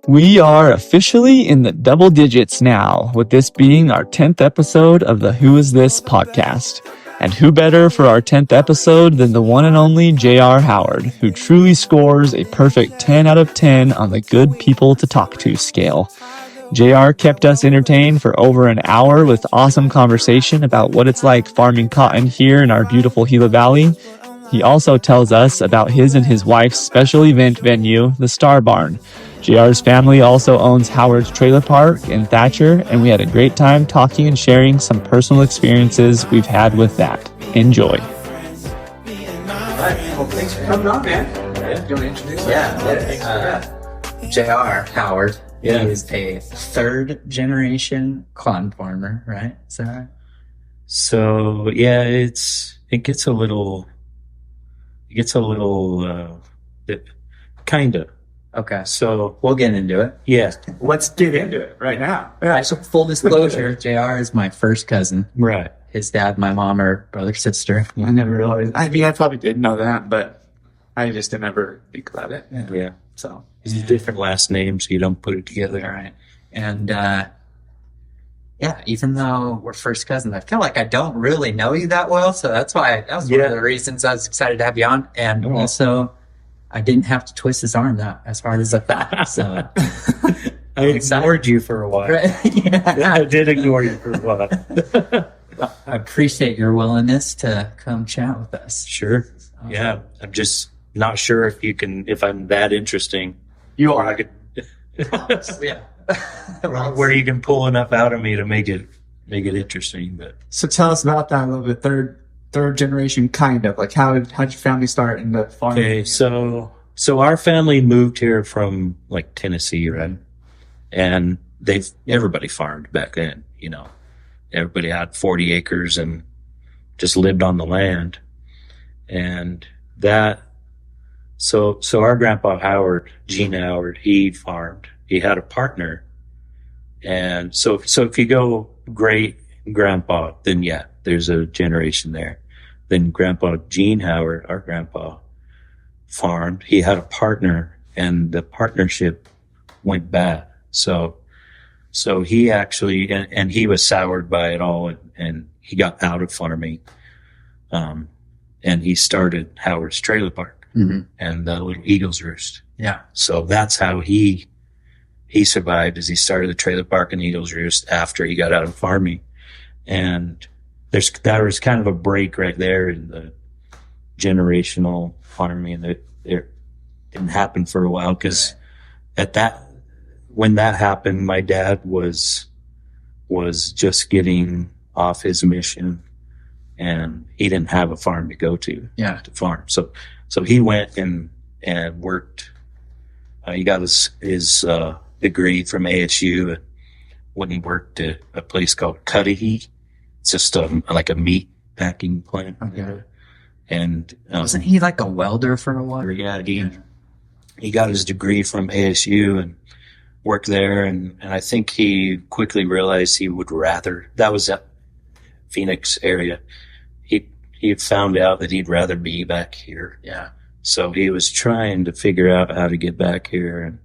We are officially in the double digits now, with this being our 10th episode of the Who Is This podcast. And who better for our 10th episode than the one and only J.R. Howard, who truly scores a perfect 10 out of 10 on the good people to talk to scale. JR kept us entertained for over an hour with awesome conversation about what it's like farming cotton here in our beautiful Gila Valley. He also tells us about his and his wife's special event venue, the Star Barn. JR's family also owns Howard's Trailer Park in Thatcher, and we had a great time talking and sharing some personal experiences we've had with that. Enjoy. All right. Well, thanks for coming on, man. Yeah. Do you want to introduce yourself? J.R. Howard. Yeah. He is a third generation cotton farmer, right? Is that right? So yeah, it gets a little kind of. Okay. So We'll get into it. yeah, Let's get into it right now. Right. So full disclosure, JR is my first cousin. right. His dad, my mom are brother, sister. I never realized. I mean, I probably did know that, but I just didn't ever think about it. Yeah, So, it's a different last name, so you don't put it together. All right. And yeah, even though we're first cousins, I feel like I don't really know you that well. So that was one of the reasons I was excited to have you on. And Mhm. also, I didn't have to twist his arm that as hard as I thought. So I ignored you for a while. yeah. I did ignore you for a while. I appreciate your willingness to come chat with us. Sure. Yeah, I'm just not sure if I'm that interesting. you Or are. I could, Yeah. where you can pull enough out of me to make it interesting. But So tell us about that a little bit. Third generation, kind of. Like, how'd your family start in the farming? okay, so our family moved here from like Tennessee, right? And everybody farmed back then, you know. Everybody had 40 acres and just lived on the land. And so our grandpa Howard, Gene Howard, he farmed. He had a partner. And so if you go great grandpa, then yeah, there's a generation there. Then Grandpa Gene Howard, our grandpa, farmed. He had a partner, and the partnership went bad. So he actually, and he was soured by it all, and he got out of farming. And he started Howard's Trailer Park and the Little Eagles Roost. Yeah. So that's how he survived, as he started the trailer park and Eagles Roost after he got out of farming. And there was kind of a break right there in the generational farming, and it didn't happen for a while, because when that happened, my dad was just getting off his mission, and he didn't have a farm to go to farm. So he went and worked. He got his degree from ASU when he worked at a place called Cudahy. It's just like a meat packing plant. Okay. And Wasn't he like a welder for a while? yeah, he got his degree from ASU and worked there, and I think he quickly realized he would rather, that was at Phoenix area, he found out that he'd rather be back here. Yeah. So he was trying to figure out how to get back here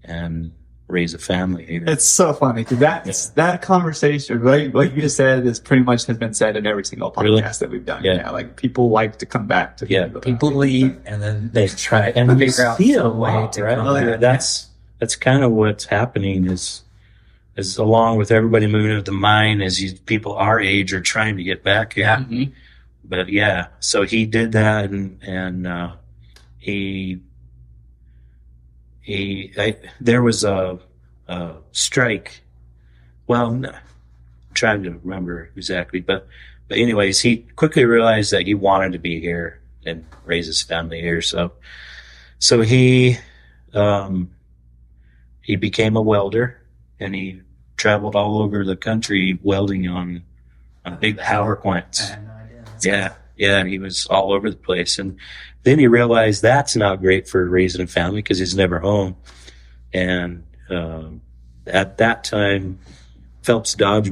and raise a family here. It's so funny, because that conversation, like you just said, is pretty much has been said in every single podcast Really? that we've done. Yeah. Like, people like to come back to Yeah. People leave and then they try and and we figure out see it a some way lot, to right? come back. That's kind of what's happening is along with everybody moving to the mine, people our age are trying to get back here. Yeah. Mhm. But yeah, so he did that, and there was a strike. Well, no, I'm trying to remember exactly, but anyways, he quickly realized that he wanted to be here and raise his family here. So he became a welder, and he traveled all over the country welding on big power plants. I had no idea. Yeah, and he was all over the place. And then he realized that's not great for raising a family, because he's never home. And at that time, Phelps Dodge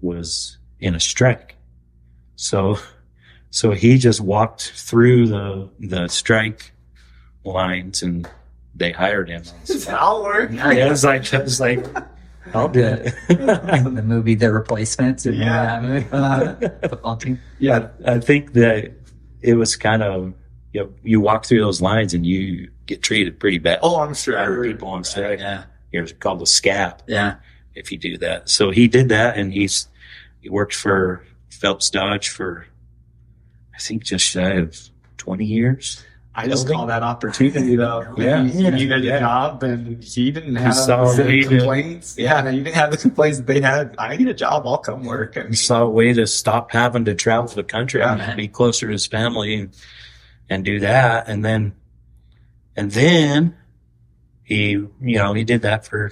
was in a strike. So he just walked through the strike lines and they hired him. That's how it works. Yeah, I was like, I'll do it. The movie The Replacements. Football team. Yeah, I think that it was kind of, you walk through those lines and you get treated pretty bad. Oh, I'm sure. I heard people on strike. Yeah. It's called a scap. Yeah. If you do that. So he did that, and he worked for Phelps Dodge for, I think, just shy of 20 years. I just call that opportunity, though. Yeah. He needed a job, and he didn't have saw a way the to- complaints. Yeah, he didn't have the complaints that they had. I need a job. I'll come work. And He saw a way to stop having to travel the country Yeah. and be closer to his family and do that. And then he, he did that for,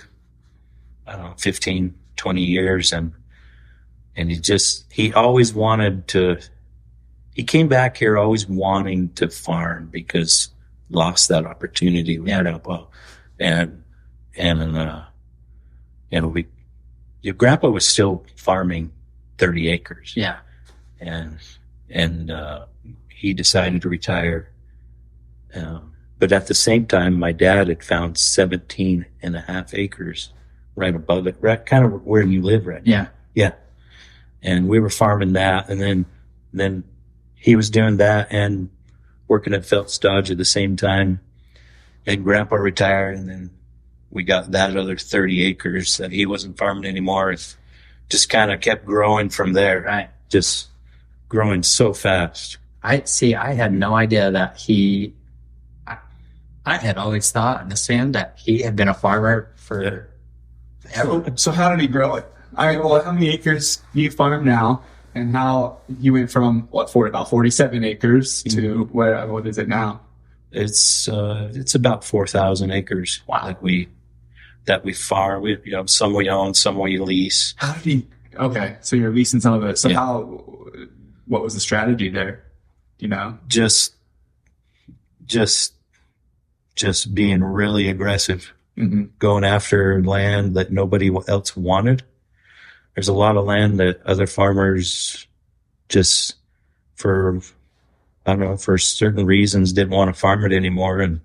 I don't know, 15, 20 years. And he always wanted to, he came back here always wanting to farm because lost that opportunity. Your grandpa was still farming 30 acres. Yeah. And he decided to retire. But at the same time, my dad had found 17 and a half acres right above it, right kind of where you live right now. Yeah. Yeah. And we were farming that. And then he was doing that and working at Phelps Dodge at the same time. And grandpa retired. And then we got that other 30 acres that he wasn't farming anymore. It just kind of kept growing from there. Right. Just growing so fast. I had no idea that I had always thought and assumed that he had been a farmer for ever. so how did he grow it? How many acres do you farm now? And how you went from about 47 acres to what is it now? It's about 4,000 acres. Wow. that we farm. Some we own, some we lease. How did he? Okay, so you're leasing some of it. So Yeah. what was the strategy there? Do you know? Just being really aggressive, going after land that nobody else wanted. There's a lot of land that other farmers just for certain reasons didn't want to farm it anymore. And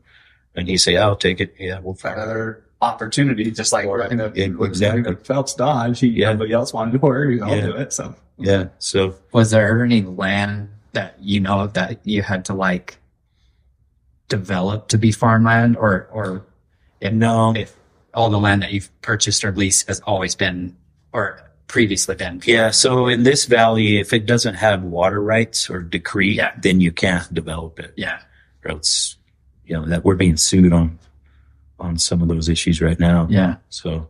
he say, I'll take it. Yeah, we'll farm it. Another opportunity, just like Exactly. Phelps Dodge. Nobody else wanted to work. I'll do it. So Yeah. So Was there ever any land that that you had to develop to be farmland, or no. if all the land that you've purchased or leased has always been or previously been? Yeah, so in this valley, if it doesn't have water rights or decree, then you can't develop it. Yeah. Or else, that we're being sued on some of those issues right now. Yeah. So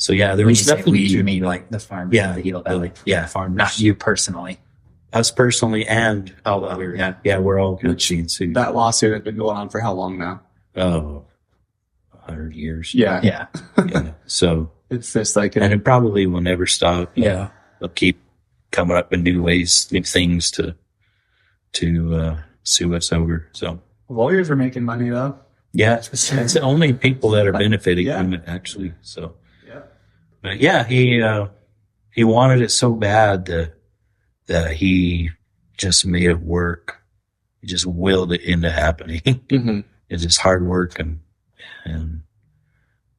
yeah, there When was you say nothing. we, you mean like the farm? Yeah, The Gila Valley. yeah, farmers. Not you personally. Us personally, and we're all being sued. that lawsuit has been going on for how long now? 100 years. Yeah. Yeah. Yeah. So, It's just like and it probably will never stop. Yeah. They'll keep coming up with new ways, new things to sue us over. So. lawyers are making money though. Yeah, it's the only people that are benefiting Yeah. from it, actually. So, Yeah. but yeah, he wanted it so bad that he just made it work. He just willed it into happening. Mm-hmm. It's just hard work and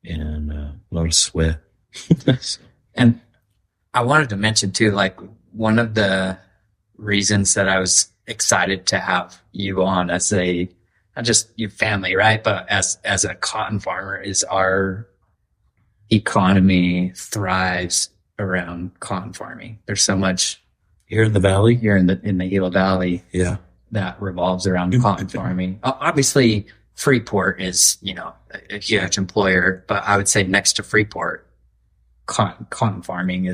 a lot of sweat. And I wanted to mention too, one of the reasons that I was excited to have you on as not just your family, right? But as a cotton farmer, is our economy thrives around cotton farming. There's so much Here in the valley? here in the Gila Valley Yeah. that revolves around cotton farming. Obviously, Freeport is, a huge employer, but I would say next to Freeport, cotton farming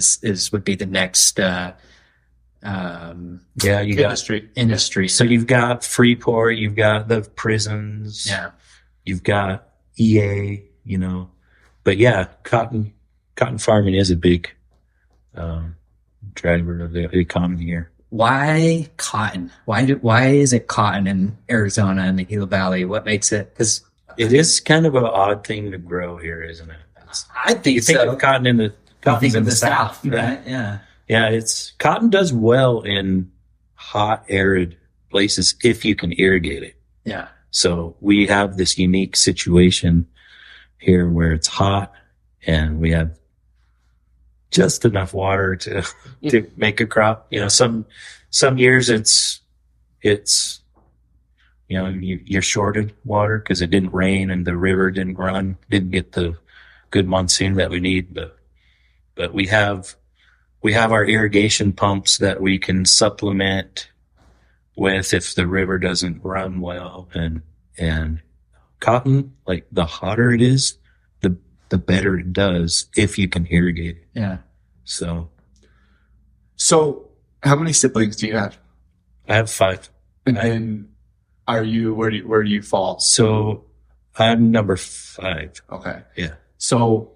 would be the next Yeah, you got industry. so you've got Freeport, you've got the prisons, Yeah. you've got EA, but yeah, cotton farming is a big driver of the economy here. Why cotton? Why is it cotton in Arizona and the Gila Valley? What makes it? Because It is kind of an odd thing to grow here, isn't it? I think You think so. of cotton in the I think in of the the South, right? Yeah. Yeah, cotton does well in hot, arid places if you can irrigate it. Yeah. So we have this unique situation here where it's hot and we have just enough water to make a crop. You know, some years it's, you know, you're shorted water because it didn't rain and the river didn't get the good monsoon that we need. But we have our irrigation pumps that we can supplement with if the river doesn't run well. And cotton, like the hotter it is, the better it does if you can irrigate it. Yeah. So how many siblings do you have? I have 5. And then where do you fall? So I'm number 5. Okay. Yeah. So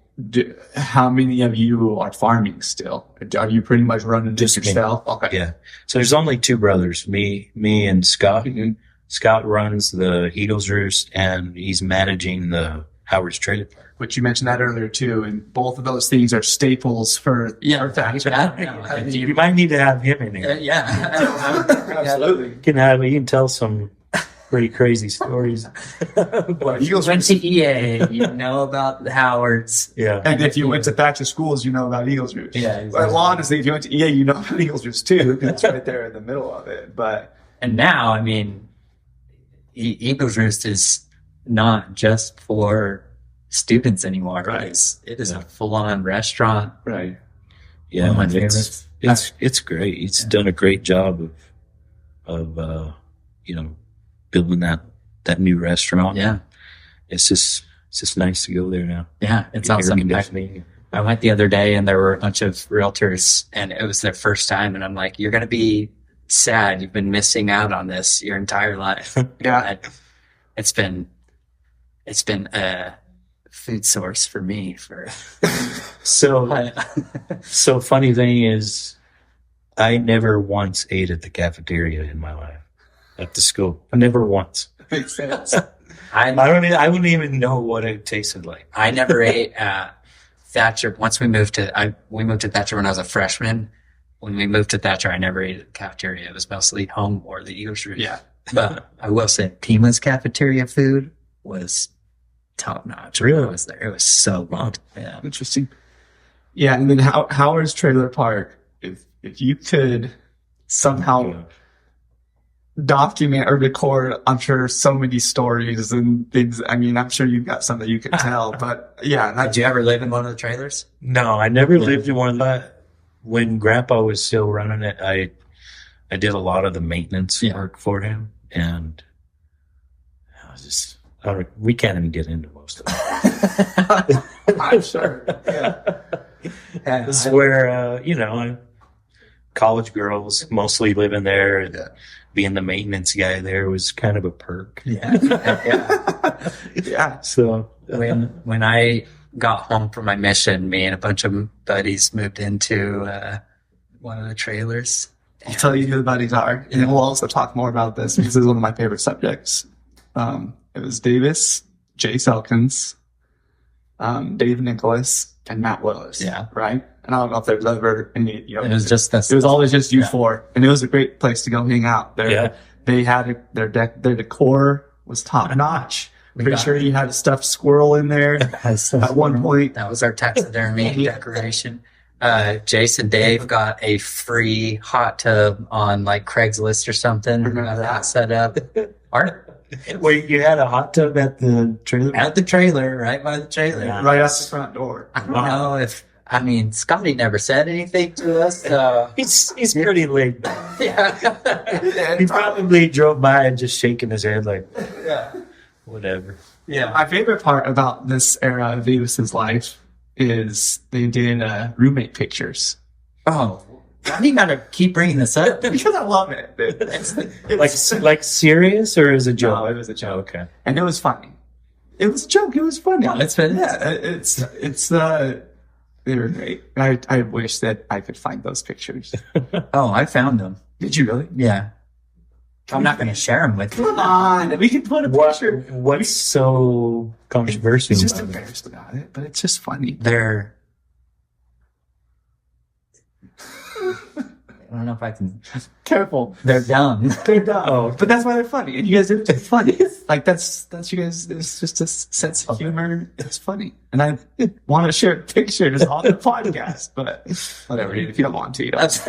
how many of you are farming still? Are you pretty much running this Just me. yourself? Okay. Yeah. So there's only 2 brothers, me and Scott. Mhm. Scott runs the Eagles Roost and he's managing the Howard's Trailer Park. Which you mentioned that earlier too, and both of those things are staples for Thatcher. You might need to have him in here. Absolutely. You can tell some pretty crazy stories. You went to EA, you know about the Howards. Yeah. And if you went to Thatcher schools, you know about Eagles Roost. Yeah, exactly. Well, honestly, if you went to EA, you know about Eagles Roost too. It's right there in the middle of it. But And now, I mean, Eagles Roost is not just for students anymore. Right. It is a full-on restaurant. right. Yeah. One of my it's, favorites. it's great. He's done a great job of you know, building that new restaurant. Yeah. It's just nice to go there now. Yeah, it's Air awesome. conditioning. I went the other day and there were a bunch of realtors and it was their first time. And I'm like, you're going to be sad. You've been missing out on this your entire life. Yeah. It's been a food source for me for So funny thing is, I never once ate at the cafeteria in my life at the school. Never once. Makes sense. I wouldn't even know what it tasted like. I never ate at Thatcher. Once we moved to Thatcher when I was a freshman. When we moved to Thatcher, I never ate at the cafeteria. It was mostly home or the Eagles Roost. Yeah. But I will say Pima's cafeteria food was top notch. Really? I was there. It was so good. Yeah. Interesting. Yeah, and then Howard's Trailer Park. If you could somehow document or record, I'm sure so many stories and things. I mean, I'm sure you've got some that you could tell. But yeah, Did you ever live in one of the trailers? No, I never lived in one. But when Grandpa was still running it, I did a lot of the maintenance work for him, and I was just we can't even get into most of it. I'm sure. Yeah. This is where you know, college girls mostly living there, and being the maintenance guy there was kind of a perk. Yeah. Yeah. So When I got home from my mission, me and a bunch of buddies moved into one of the trailers. I'll tell you who the buddies are, and we'll also talk more about this because this is one of my favorite subjects. It was Davis, Jay Selkins, Dave Nicholas, and Matt Willis. Yeah. Right? And I don't know if there's ever any, you know, It was just us. it was always just you four. And it was a great place to go hang out. Yeah. They had their decor was top notch. We Pretty got- sure you had a stuffed squirrel in there at one point. That was our taxidermy decoration. Jason Dave got a free hot tub on like Craigslist or something. Got that set up. wait, you had a hot tub at the trailer? At the trailer, right by the trailer. Yeah. Right out the front door. I don't know if, I mean, Scotty never said anything to us. He's pretty laid back. Yeah. He probably drove by and just shaking his head like, Yeah. whatever. Yeah. My favorite part about this era of Davis's life is they did roommate pictures. Oh, why do you gotta keep bringing this up? Because I love it. Like serious or is it a joke? No, it was a joke. Okay. And it was funny. It was a joke. It was funny. No, it's been- Yeah, they were great. I wish that I could find those pictures. Oh, I found them. Did you really? Yeah. I'm not gonna share them with you. Come on. We can put a picture. What's so controversial? It's just about it? embarrassed about it, but it's just funny. They're. I don't know if I can. Careful. They're dumb. They're dumb. Oh. But that's why they're funny. And you guys are funny. Like that's you guys. It's just a sense of humor. It's funny, and I want to share pictures on the podcast, but whatever. If you don't want to, you don't.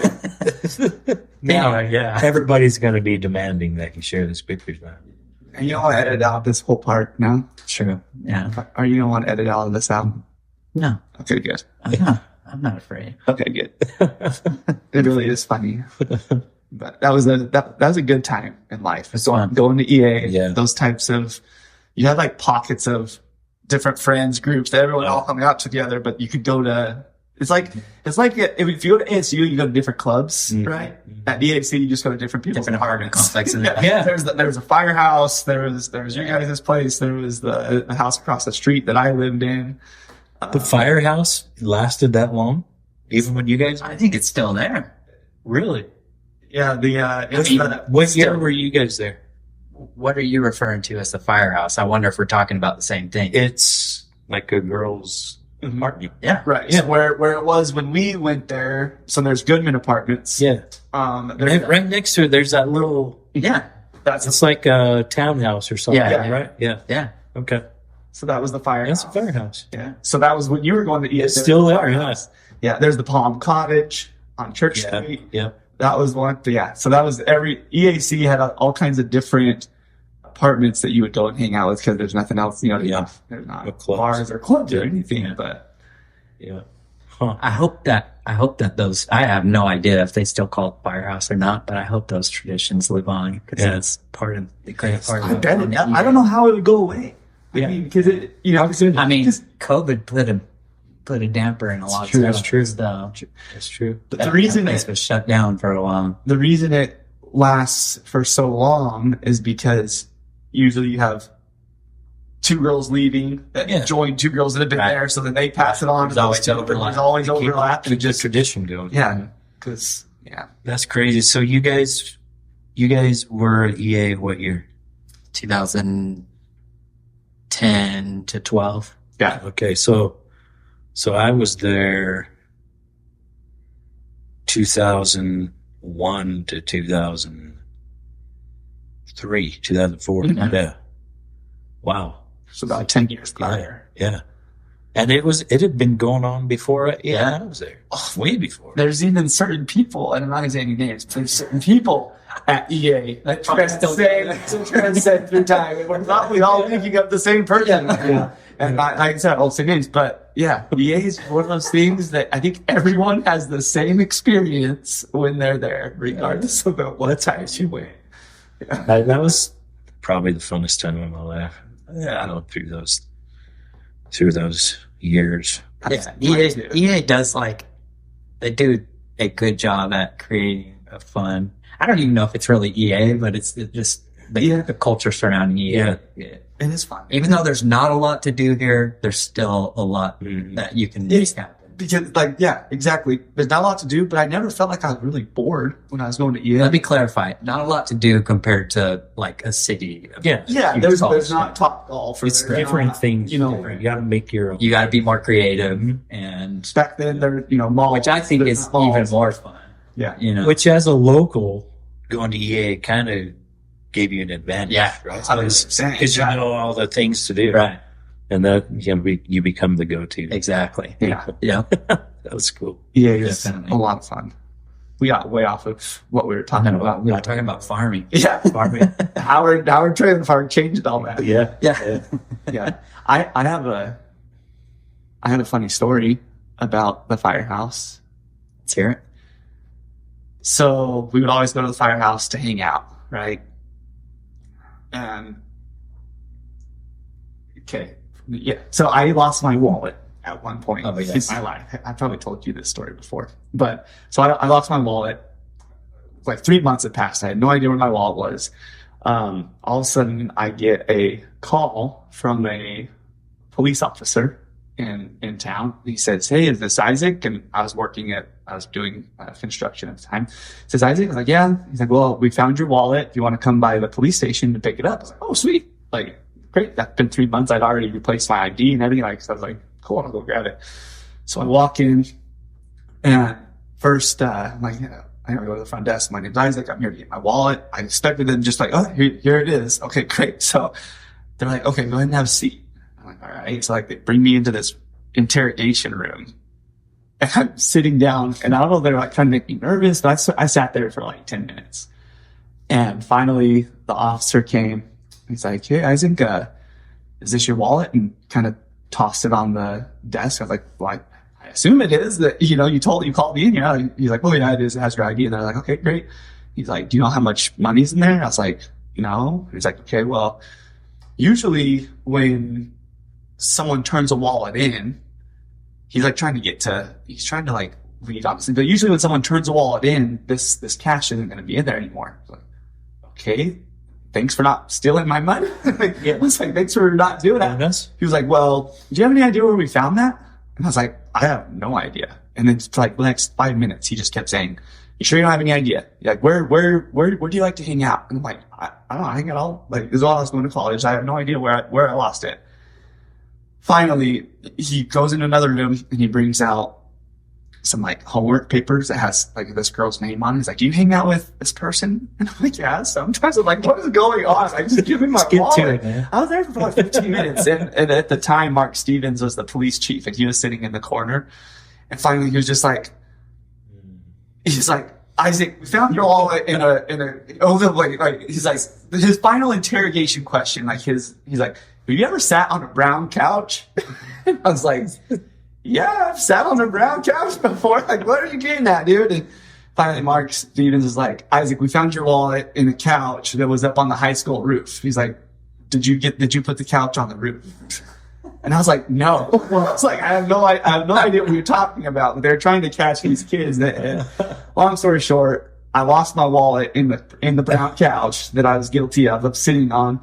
Yeah. Everybody's going to be demanding that you share these pictures now. And you don't want to edit out this whole part, no? True. Yeah. Or you don't want to edit out of this album? No. Okay, good. I'm not afraid. Okay, good. It really is funny. But that was a good time in life. It's fun. Going to EA, Yeah. those types of, you had like pockets of different friends, groups that everyone all hung out together, but you could go to, it's like if you go to ASU, you go to different clubs, right? At EAC, you just go to different people's Different apartment apartments. complexes. Yeah. There was a firehouse. There was your guys' place. There was the house across the street that I lived in. The firehouse lasted that long? Even when you guys... I think it's still there. Really? Yeah, What year were you guys there? What are you referring to as the firehouse? I wonder if we're talking about the same thing. It's like a girl's apartment. Yeah. right. Yeah. So where it was when we went there. So there's Goodman Apartments. Yeah. There's, Right next to it, there's that little... Yeah. that's It's like a townhouse or something, Yeah. right? Yeah. Yeah. Okay. so that was the firehouse. That's a firehouse. Yeah. So that was when you were going to EA. It's still there, yeah. Yeah. There's the Palm Cottage on Church Yeah. Street. Yeah. That was one. But yeah. So that was EAC had all kinds of different apartments that you would go and hang out with because there's nothing else, there's Yeah. not, there's not No clubs. bars or clubs or Yeah. anything, Yeah. but Yeah. Huh. I hope that those, I have no idea if they still call it firehouse or not, but I hope those traditions live on because Yeah. that's part of the great part of I it. bet it, I don't know how it would go away. Yeah. I mean, because I mean, just- COVID put a damper in a lot of true, stuff. that's true. So, That's true. but the reason that place was shut down for a while. the reason it lasts for so long is because usually you have two girls leaving that Yeah. join two girls that have been Right. there, so then they pass it on. There's to those always two. overlap. There's always Keep overlap, and it the just tradition going. yeah, because That's crazy. So you guys were at EA what year? 2010 to 12. yeah. Okay, so I was there 2001 to 2003, 2004. Mhm. Yeah. Wow. So about 10 years prior. Yeah. And it had been going on before I was there. Oh, Way before. There's even certain people, and I'm not going to say any names, but there's certain people at EA that transcend through time. And we're probably all thinking of the same person. Yeah. And like I said, I'll say names, but yeah, EA is one of those things that I think everyone has the same experience when they're there, regardless of what times you went. That was probably the funnest time of my life. Yeah. Through those years. Yeah, Mine too. EA does they do a good job at creating a fun. I don't even know if it's really EA, but it's just the culture surrounding EA. Yeah. It is fun. Even though there's not a lot to do here, there's still a lot that you can make happen. Because, exactly. There's not a lot to do, but I never felt like I was really bored when I was going to EA. Let me clarify. Not a lot to do compared to a city. Yeah. Yeah, Huge there's college. not top golf. Or It's there's different not, things. You know, You got to make your own. You got to be more creative, and back then there, malls. which I think there's is malls. even more fun. Yeah. Which, as a local, going to EA kind of gave you an advantage. Yeah. Right? 100%. Because you know all the things to do. Right. And that you become the go-to. Exactly. Yeah. Yeah. That was cool. EA is Definitely. a lot of fun. We got way off of what we were talking about. We were talking about farming. Yeah. Howard Trailer Park changed all that. Yeah. Yeah. Yeah. I had a funny story about the firehouse. Let's hear it. So we would always go to the firehouse to hang out, right? And okay, yeah. So I lost my wallet at one point Oh, yes. in my life. I probably told you this story before, but so I lost my wallet. Like 3 months had passed. I had no idea where my wallet was. All of a sudden, I get a call from a police officer in town. He says, "Hey, is this Isaac?" And I was doing construction at the time. He says, "Isaac?" I was like, "Yeah." He's like, "Well, we found your wallet. If you want to come by the police station to pick it up." I was like, "Oh, sweet. Like, great. That's been 3 months. I'd already replaced my ID and everything." So I was like, "Cool, I'll go grab it." So I walk in and first, I gotta go to the front desk. My name's Isaac. I'm here to get my wallet. I expected them just like, oh, here it is. Okay, great. So they're like, okay, go ahead and have a seat. I'm like, all right. So like they bring me into this interrogation room and I'm sitting down and I don't know, they're like trying to make me nervous, but I sat there for like 10 minutes. And finally the officer came. He's like, hey, Isaac, is this your wallet? And kind of tossed it on the desk. I was like, well, I assume it is that, you called me in, He's like, well, yeah, it is. It has your ID. And they're like, okay, great. He's like, do you know how much money's in there? I was like, no. He's like, okay, well, usually when someone turns a wallet in, he's trying to like lead obviously, but usually when someone turns a wallet in, this cash isn't going to be in there anymore. I was like, okay, thanks for not stealing my money. I was like, thanks for not doing that. He was like, well, do you have any idea where we found that? And I was like, I have no idea. And then for like the next 5 minutes, he just kept saying, you sure you don't have any idea? Like, where do you like to hang out? And I'm like, I don't know, I hang out all, like, this is while I was going to college. I have no idea where I lost it. Finally, he goes into another room and he brings out some like homework papers that has like this girl's name on it. He's like, do you hang out with this person? And I'm like, yeah, sometimes. I'm like, what is going on? Like, just give me my wallet. I was there for about 15 minutes. And at the time, Mark Stevens was the police chief and he was sitting in the corner. And finally he was just like, he's like, Isaac, we found your wallet in a, he's like, his final interrogation question, like he's like, have you ever sat on a brown couch? And I was like, yeah, I've sat on a brown couch before. Like, what are you getting at, dude? And finally, Mark Stevens is like, Isaac, we found your wallet in a couch that was up on the high school roof. He's like, did you put the couch on the roof? And I was like, no. I was like, I have no idea what you're talking about. They're trying to catch these kids. Long story short, I lost my wallet in the brown couch that I was guilty of sitting on,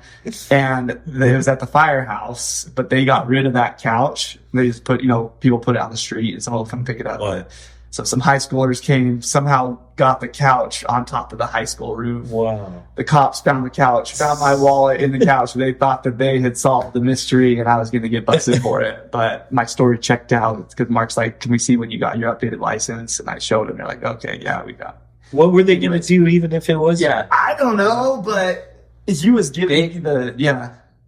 and it was at the firehouse. But they got rid of that couch. They just put, people put it on the street, and someone will come pick it up. What? So some high schoolers came, somehow got the couch on top of the high school roof. Wow. The cops found the couch, found my wallet in the couch. They thought that they had solved the mystery, and I was going to get busted for it. But my story checked out. It's because Mark's like, can we see when you got your updated license? And I showed him. They're like, okay, yeah, we got it. What were they going to do even if it was? Yeah, I don't know, but he was giving me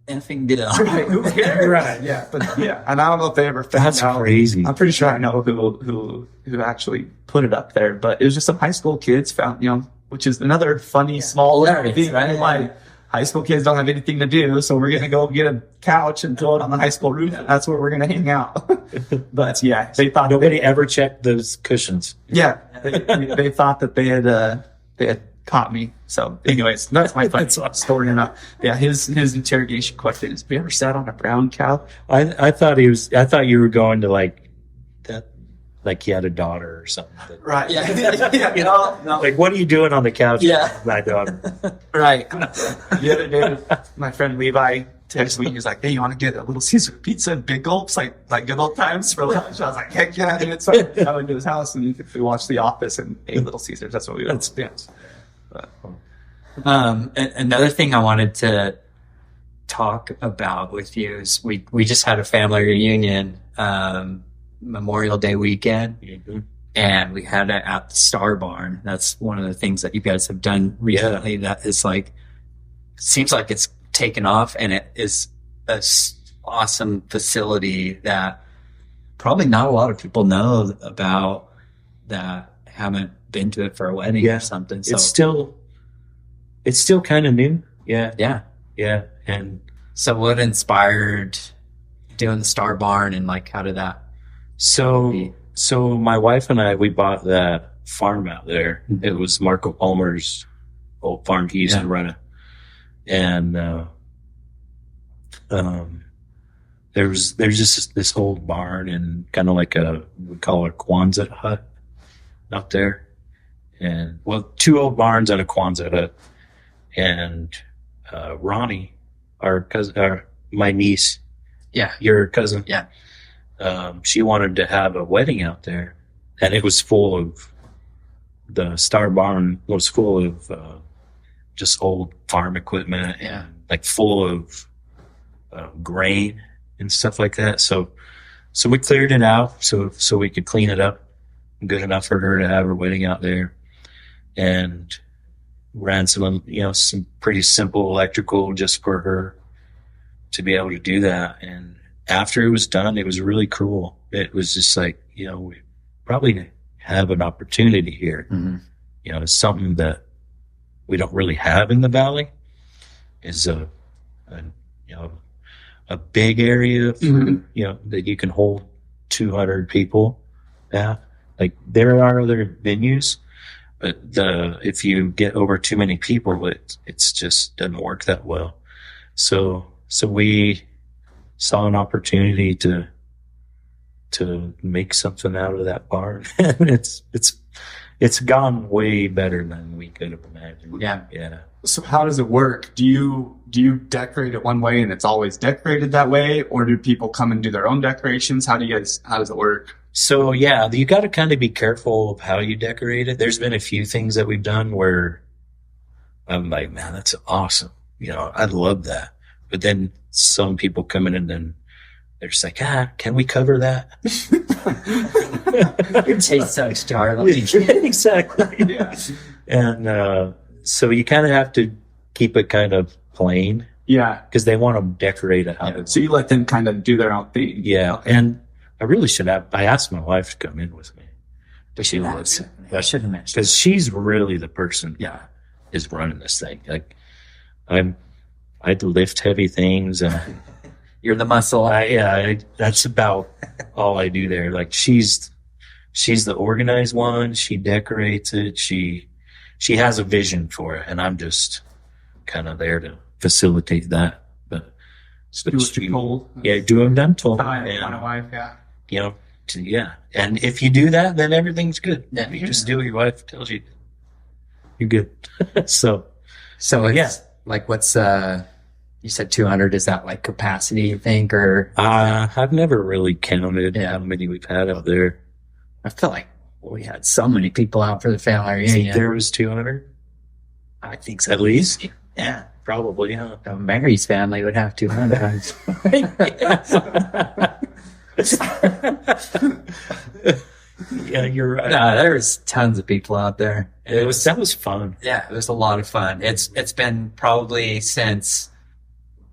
anything deal. Right, who cares? Right, yeah, but yeah, and I don't know if they ever found out. That's crazy. I'm pretty sure I know who actually put it up there, but it was just some high school kids found, which is another funny small thing, right? Like, high school kids don't have anything to do, so we're gonna go get a couch and throw it on the high school roof. And that's where we're gonna hang out. But yeah, they thought nobody ever checked those cushions. Yeah, they thought that they had caught me. So, anyways, that's my funny story. And yeah, his interrogation question is: have you ever sat on a brown cow? I thought you were going to like that. Like he had a daughter or something. Right. Yeah. No. Like, what are you doing on the couch? Yeah. With my daughter. Right. The other day, my friend Levi texted me. He was like, hey, you want to get a Little Caesar pizza and big gulps, like good old times for lunch? I was like, heck yeah. And so I went to his house and we watched The Office and ate Little Caesars. That's what we did. Another thing I wanted to talk about with you is we just had a family reunion, Memorial Day weekend, and we had it at the Star Barn. That's one of the things that you guys have done recently that is like, seems like it's taken off, and it is a awesome facility that probably not a lot of people know about that haven't been to it for a wedding or something. So it's still kind of new. Yeah. And so what inspired doing the Star Barn, and like, how did that? So my wife and I, we bought that farm out there. It was Marco Palmer's old farm. He used to run it. And, there's just this old barn and kind of like we call it a Quonset hut out there. And two old barns and a Quonset hut. And, Ronnie, our cousin, my niece. Yeah. Your cousin. Yeah. She wanted to have a wedding out there, and it was full of the Star Barn was full of just old farm equipment and like full of grain and stuff like that. So we cleared it out so we could clean it up good enough for her to have her wedding out there. and ran some, some pretty simple electrical just for her to be able to do that. And after it was done, it was really cool. It was just like, we probably have an opportunity here. Mm-hmm. It's something that we don't really have in the valley, is a big area for, Mm-hmm. that you can hold 200 people. Yeah. Like there are other venues, but if you get over too many people, it's just doesn't work that well. So we saw an opportunity to make something out of that barn. And it's gone way better than we could have imagined. Yeah. Yeah. So how does it work? Do you decorate it one way and it's always decorated that way, or do people come and do their own decorations? How does it work? So yeah, you got to kind of be careful of how you decorate it. There's been a few things that we've done where I'm like, man, that's awesome. I love that. But then some people come in and then they're just like, can we cover that? It tastes so startling. Exactly. Yeah. And so you kind of have to keep it kind of plain Yeah. because they want to decorate it how they want. So you let them kind of do their own thing. Yeah. And I really should have. I asked my wife to come in with me. We should have mentioned. Because she's really the person Yeah. is running this thing. Like I lift heavy things and You're the muscle. that's about all I do there. Like she's the organized one. She decorates it. She has a vision for it, and I'm just kind of there to facilitate that. But Do what you're told. yeah, do what I'm told. My wife, yeah. Yeah. And if you do that, then everything's good. Yeah. You just do what your wife tells you. You're good. So it's yeah. like what's you said 200, is that like capacity, you think, or I've never really counted how many we've had out there. I feel like we had so many people out for the family I think reunion. there was 200 I think so. at least. Yeah. Probably, huh? Mary's family would have 200. Yeah, you're right. No, there's tons of people out there. That was fun. Yeah, it was a lot of fun. It's been probably since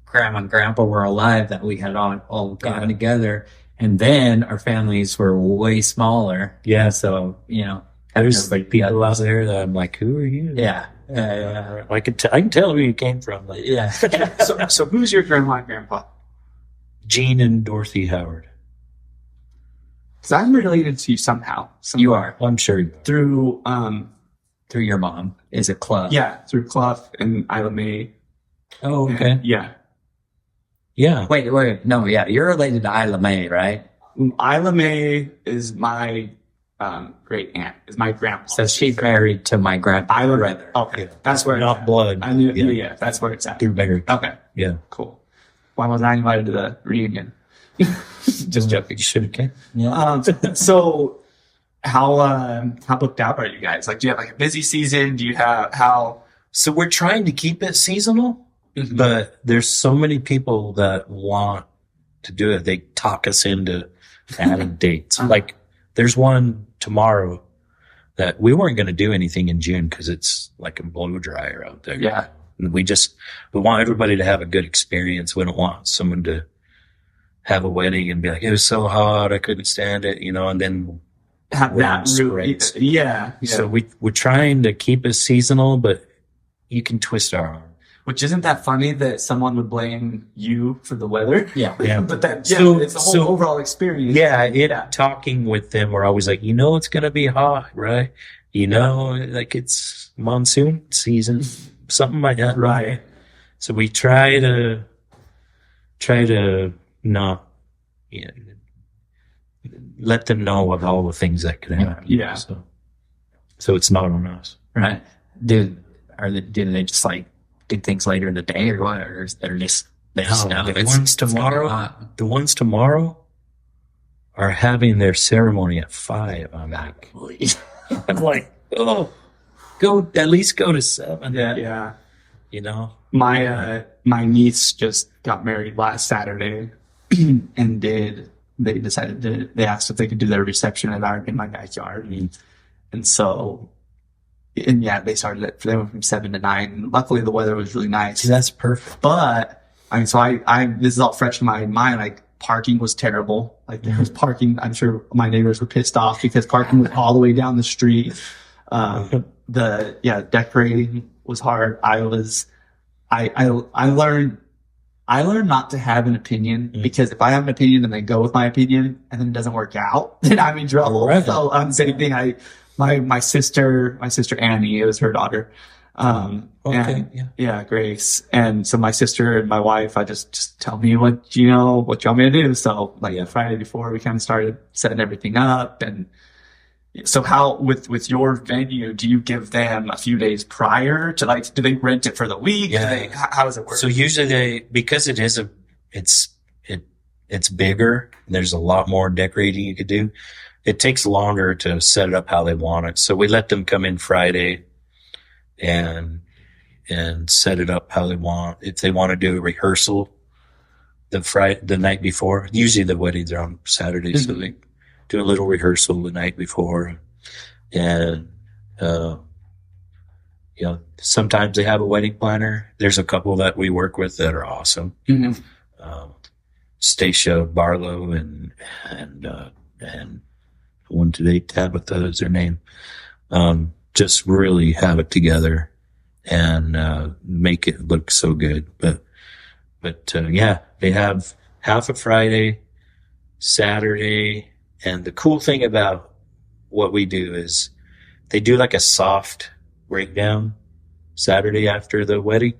Grandma and Grandpa were alive that we had all gotten together, and then our families were way smaller. Yeah. So There's like people out there that I'm like, who are you? Yeah. I can tell where you came from. Like, Yeah. So who's your grandma and grandpa? Gene and Dorothy Howard. Because I'm related to you somehow. You are I'm sure you are. Through through your mom. Is it Club? through Clough and Isla Mae. Oh, okay. Yeah. Yeah. Wait. No, yeah. You're related to Isla Mae, right? Isla Mae is my great aunt. Is my grandpa. So she's married to my grandpa. Isla Mae. brother. Okay, that's where Not it's at. blood. I knew. Yeah. Yeah, that's where it's at. You're married. Okay, Yeah. cool. Why wasn't I invited to the reunion? Just joking. You should have came. Yeah. So how booked out are you guys? Like, do you have like a busy season? Do you have how? So we're trying to keep it seasonal, but there's so many people that want to do it. They talk us into adding dates. Like there's one tomorrow that we weren't going to do anything in June because it's like a blow dryer out there. Yeah. And we want everybody to have a good experience. We don't want someone to have a wedding and be like, it was so hot, I couldn't stand it, and then Have we're that on route. sprays. Yeah. So we're trying to keep it seasonal, but you can twist our arm. Which isn't that funny that someone would blame you for the weather? Yeah. Yeah. But that it's the whole So- overall experience. Yeah, talking with them, we're always like, it's going to be hot, right? Like it's monsoon season, something like that. Right. So we try to not, let them know of all the things that could happen. Yeah. So it's not on us. Right. Do they just like do things later in the day or what? Or is there just they just know The it's ones tomorrow, hot? the ones tomorrow are having their ceremony at 5. I'm like, I'm like, at least go to 7. Yeah. My niece just got married last Saturday and they asked if they could do their reception in my backyard. And so and yeah, they started it. They went from 7 to 9. Luckily, the weather was really nice. See, that's perfect. But I mean, so I this is all fresh in my mind. Like parking was terrible. Like there was parking. I'm sure my neighbors were pissed off because parking was all the way down the street. Decorating was hard. I learned not to have an opinion because if I have an opinion and I go with my opinion and then it doesn't work out, then I'm in trouble. Right. So same thing. My sister Annie, it was her daughter. Grace. And so my sister and my wife, I just tell me what you want me to do. So like Friday before we kind of started setting everything up. And so how, with your venue, do you give them a few days prior to like, do they rent it for the week? Yeah. How does it work? So usually because it's bigger, there's a lot more decorating you could do. It takes longer to set it up how they want it. So we let them come in Friday and set it up how they want. If they want to do a rehearsal the night before, usually the weddings are on Saturday, so they do a little rehearsal the night before. And, sometimes they have a wedding planner. There's a couple that we work with that are awesome. Stacia Barlow and one today, Tabitha is her name. Just really have it together and make it look so good. But they have half a Friday, Saturday, and the cool thing about what we do is they do like a soft breakdown Saturday after the wedding,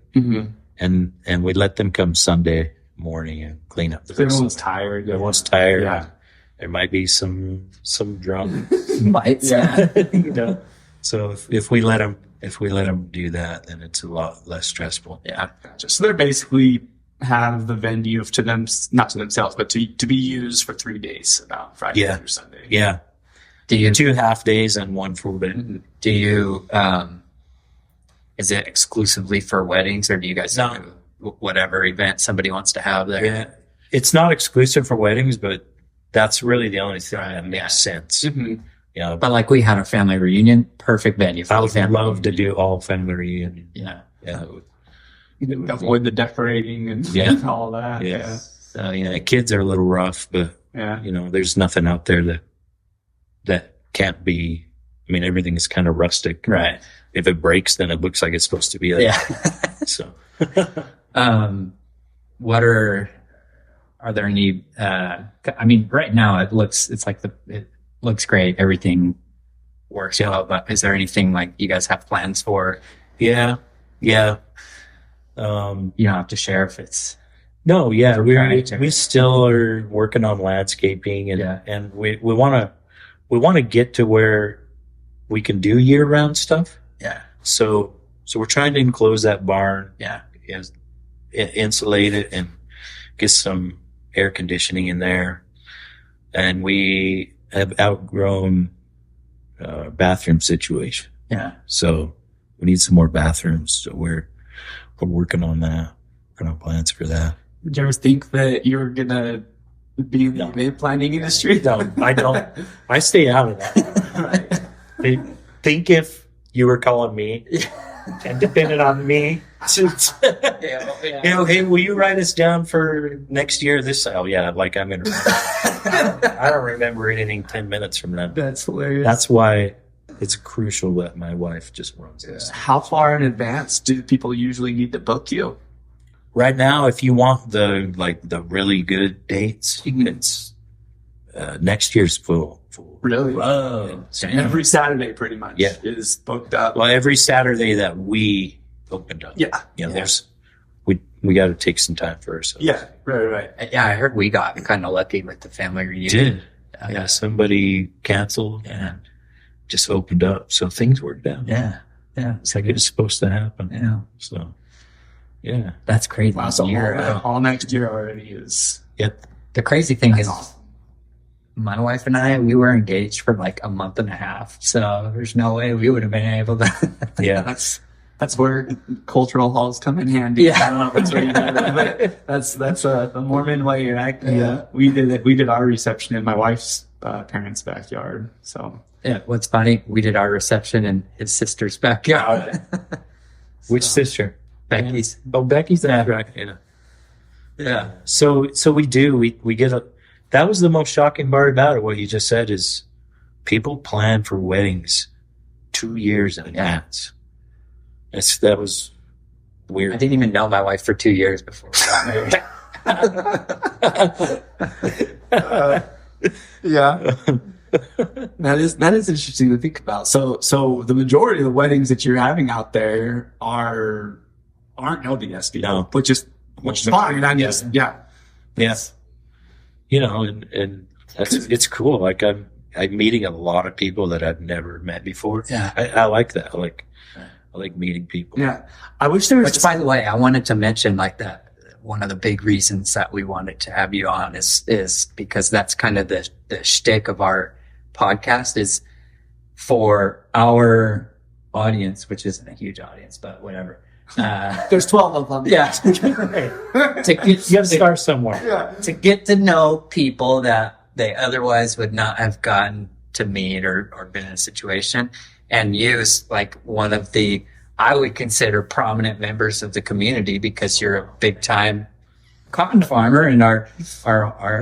and we let them come Sunday morning and clean up. Everyone's tired. Everyone's tired. Yeah. There might be some drunk. Might. Yeah. So if we let them do that, then it's a lot less stressful. Yeah. Gotcha. So they're basically have the venue to them, not to themselves, but to be used for 3 days, about Friday through Sunday. Yeah. Do you 2 half days and 1 full day? Do you? Is it exclusively for weddings, or do you guys do whatever event somebody wants to have there? Yeah. It's not exclusive for weddings, but that's really the only thing that makes sense. Yeah. But like we had a family reunion, perfect venue. I would love to do all family reunion. Yeah. Yeah. Avoid the decorating and all that. Yeah. So, kids are a little rough, but there's nothing out there that can't be, I mean, everything is kind of rustic. Right. If it breaks, then it looks like it's supposed to be. So, are there any, I mean, right now it looks great. Everything works well, but is there anything like you guys have plans for? Yeah. You don't have to share if it's. No, yeah, we still are working on landscaping and we want to get to where we can do year round stuff. Yeah. So we're trying to enclose that barn. Yeah. Insulate it and get some air conditioning in there. And we have outgrown bathroom situation. Yeah. So we need some more bathrooms. So we're working on that. Working on plans for that. Did you ever think that you were gonna be in the event planning industry? No, I don't. I stay out of that. Right. Think if you were calling me and depended on me hey, will you write us down for next year? Like I'm gonna I don't remember anything 10 minutes from now. That's hilarious. That's why it's crucial that my wife just runs this. How far in advance do people usually need to book you? Right now, if you want the really good dates, it's next year's full. Really? Whoa. Every Saturday pretty much Yeah. is booked up. Well, every Saturday that we opened up. There's we got to take some time for ourselves. Yeah, right. Yeah, I heard we got kind of lucky with the family reunion. Yeah, somebody canceled and just opened up, so things worked out. Yeah. It's like it was supposed to happen. Yeah. So, yeah. That's crazy. Wow, so all next year already is. Yep. The crazy thing is, my wife and I, we were engaged for like a month and a half, so there's no way we would have been able to. Yeah, that's where cultural halls come in handy. Yeah. I don't know if that's what you know, but that's the Mormon way. And we did it. We did our reception in my wife's parents' backyard. So Yeah, what's funny, we did our reception in his sister's backyard. Which sister? Becky's. Oh, Becky's. Yeah. Right. Yeah. Yeah. So we get a. That was the most shocking part about it. What you just said is, people plan for weddings 2 years in advance. That was weird. I didn't even know my wife for 2 years before we got married. yeah, that is interesting to think about. So the majority of the weddings that you're having out there aren't LDS people, No. which is fine. I'm just Yes. And it's cool. Like I'm meeting a lot of people that I've never met before. Yeah. I like that. I like meeting people. Yeah, I wish there was. Which, by the way, I wanted to mention like that. One of the big reasons that we wanted to have you on is because that's kind of the shtick of our podcast is for our audience, which isn't a huge audience, but whatever. There's 12 of them. Yeah. to get, You have to start somewhere. Yeah. to get to know people that they otherwise would not have gotten to meet or been in a situation, and use like one of the, I would consider, prominent members of the community, because you're a big time cotton farmer, and our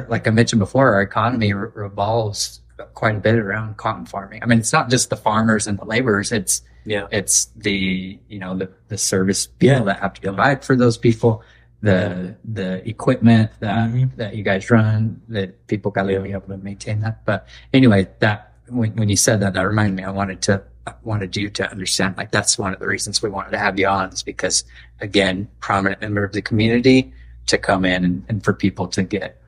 like I mentioned before, our economy revolves quite a bit around cotton farming. I mean, it's not just the farmers and the laborers, it's the the service people that have to provide for those people, the equipment that you guys run, that people got to be able to maintain that. But anyway, that when you said that reminded me, I wanted you to understand, like, that's one of the reasons we wanted to have you on, is because, again, prominent member of the community to come in and for people to get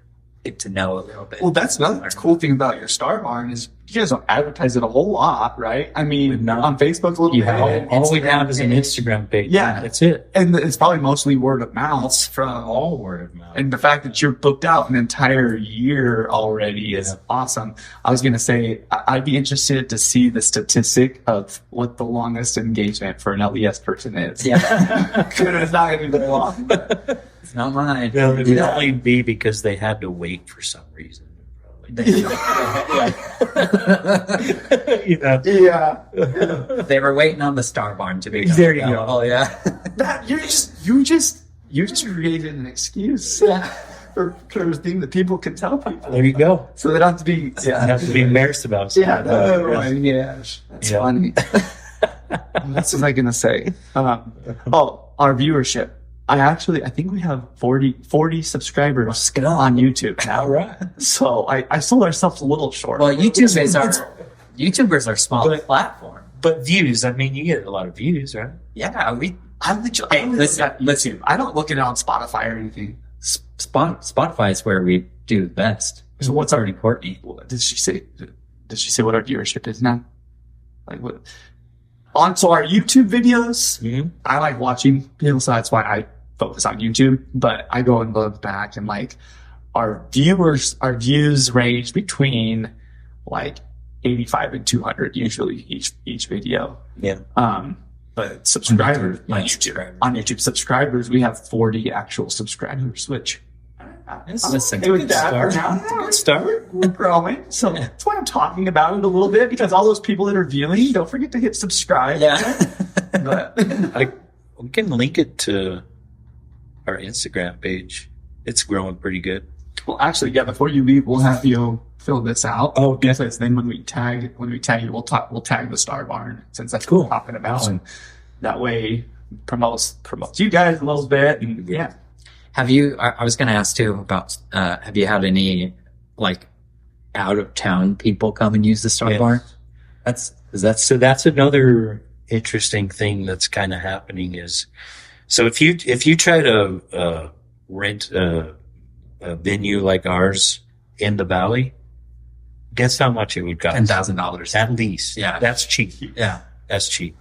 to know a little bit. Well, that's another cool thing about your Star Barn is you guys don't advertise it a whole lot, right? I mean, on Facebook a little bit. All we have is an Instagram page. Yeah. That's it. And it's probably mostly word of mouth from All word of mouth. And the fact that you're booked out an entire year already is awesome. I was going to say, I'd be interested to see the statistic of what the longest engagement for an LDS person is. Yeah. It's not going to be very long. But It's not mine. Well, it would only be because they had to wait for some reason. yeah. They were waiting on the Star Barn to be done. There you go. Oh yeah. You just created an excuse for a thing that people can tell people. There you go. So they don't have to be. You have to be embarrassed about something. That's funny. What else was I gonna say? Our viewership. I think we have 40 subscribers on YouTube now. All right. So I sold ourselves a little short. Well, YouTubers are small platform. But views, I mean, you get a lot of views, right? Yeah, listen, I don't look at it on Spotify or anything. Spotify is where we do best. So what's our Courtney? Did she say what our viewership is now? Like what? So our YouTube videos, I like watching people, so that's why I focus on YouTube. But I go and look back, and like our views range between like 85 and 200 usually each video. Yeah. But subscribers on YouTube subscribers, we have 40 actual subscribers, which That's a good start. It's a good start. We're growing. So that's why I'm talking about it a little bit, because all those people that are viewing, don't forget to hit subscribe. Yeah. But We can link it to our Instagram page. It's growing pretty good. well, actually, yeah, before you leave, we'll have you fill this out. Oh, okay. Because then when we tag you, we'll tag the Star Barn, since that's Cool. what we're talking about. Awesome. And that way promotes you guys a little bit. And yeah. Have you? I was going to ask too about. Have you had any like out of town people come and use the Star Barn? So that's another interesting thing that's kind of happening is, so if you try to rent a venue like ours in the valley, guess how much it would cost? $10,000 at least. Yeah. That's cheap. Yeah. That's cheap.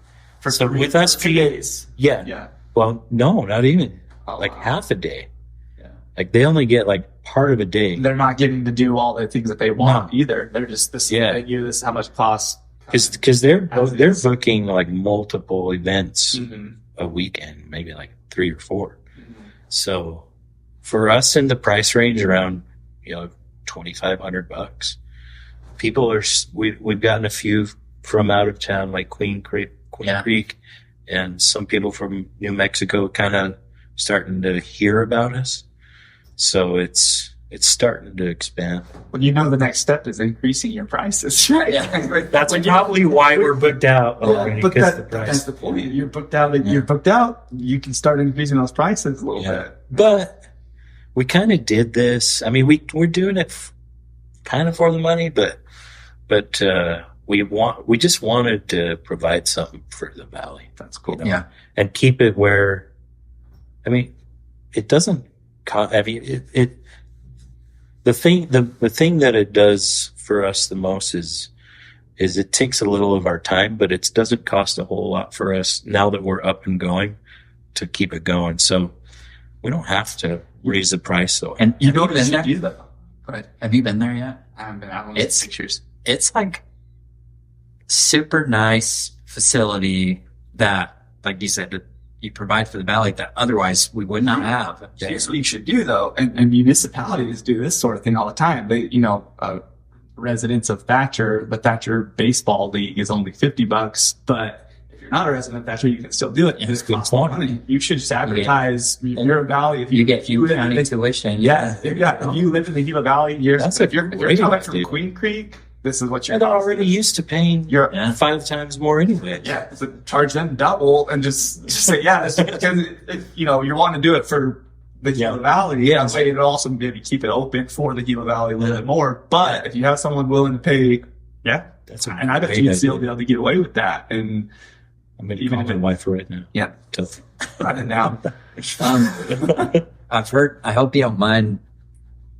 So with us, 2 days. yeah. Yeah. Well, no, not even. Oh, Like wow. half a day. Yeah. Like they only get like part of a day. They're not getting to do all the things that they want either. They're just this Yeah. venue, this is how much it costs. Because they're booking like multiple events Mhm. a weekend, maybe like 3 or 4. So for us in the price range around, $2,500, people are, we've gotten a few from out of town, like Queen Creek, and some people from New Mexico kind of starting to hear about us. So it's starting to expand. Well, you know, the next step is increasing your prices, right? Yeah. That's probably why we're booked out already. But Because the that's price. the point. You're booked out. You're booked out. You can start increasing those prices a little bit. But we kind of did this. I mean, we're doing it kind of for the money, but we just wanted to provide something for the valley. That's cool. Yeah. And keep it where, I mean, it doesn't cost, I mean, the thing that it does for us the most is it takes a little of our time, but it doesn't cost a whole lot for us now that we're up and going to keep it going. So we don't have to raise the price. So, And You have know you what been you there? do though. Go ahead. Have you been there yet? I haven't been out one It's- pictures. It's like super nice facility that, like you said, that you provide for the valley that otherwise we would not have. Here's what you should do though, and municipalities do this sort of thing all the time. They, residents of Thatcher, the Thatcher baseball league is only $50, but if you're not a resident of Thatcher, you can still do it. Yeah, It's good money. You should just advertise your valley. If You get if you live in county the- tuition. if you live in the Gila Valley, That's a if you're great coming idea. from Queen Creek, this is what you're and they're already used to paying You're- Yeah. 5 times more anyway. Yeah, so charge them double and just say, it's because you want to do it for the Gila Valley. Yeah. That way it'll also maybe keep it open for the Gila Valley a little bit more. But if you have someone willing to pay, That's a and I bet great you'd still idea. be able to get away with that. And I'm going to even call if my it- wife right now. yeah, Tough. write it down. I've heard, I hope you don't mind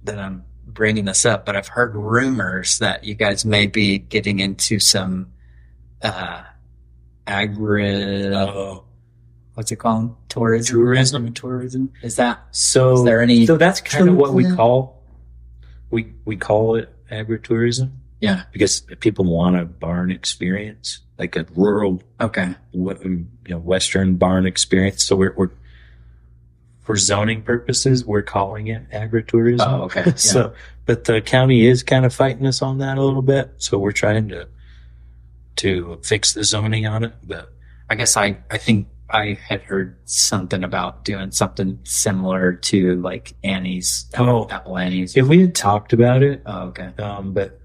that I'm bringing this up, but I've heard rumors that you guys may be getting into some, what's it called? Tourism. Is that, So, Is there any so that's kind of truth what we to that? call, we call it agritourism yeah. because people want a barn experience, like a rural, Okay. Western barn experience. So we're for zoning purposes, we're calling it agritourism. Oh, okay. Yeah. So, but the county is kind of fighting us on that a little bit. So we're trying to fix the zoning on it. But I guess I think I had heard something about doing something similar to like Annie's, Apple Annie's. if we had talked about it, Oh, okay. but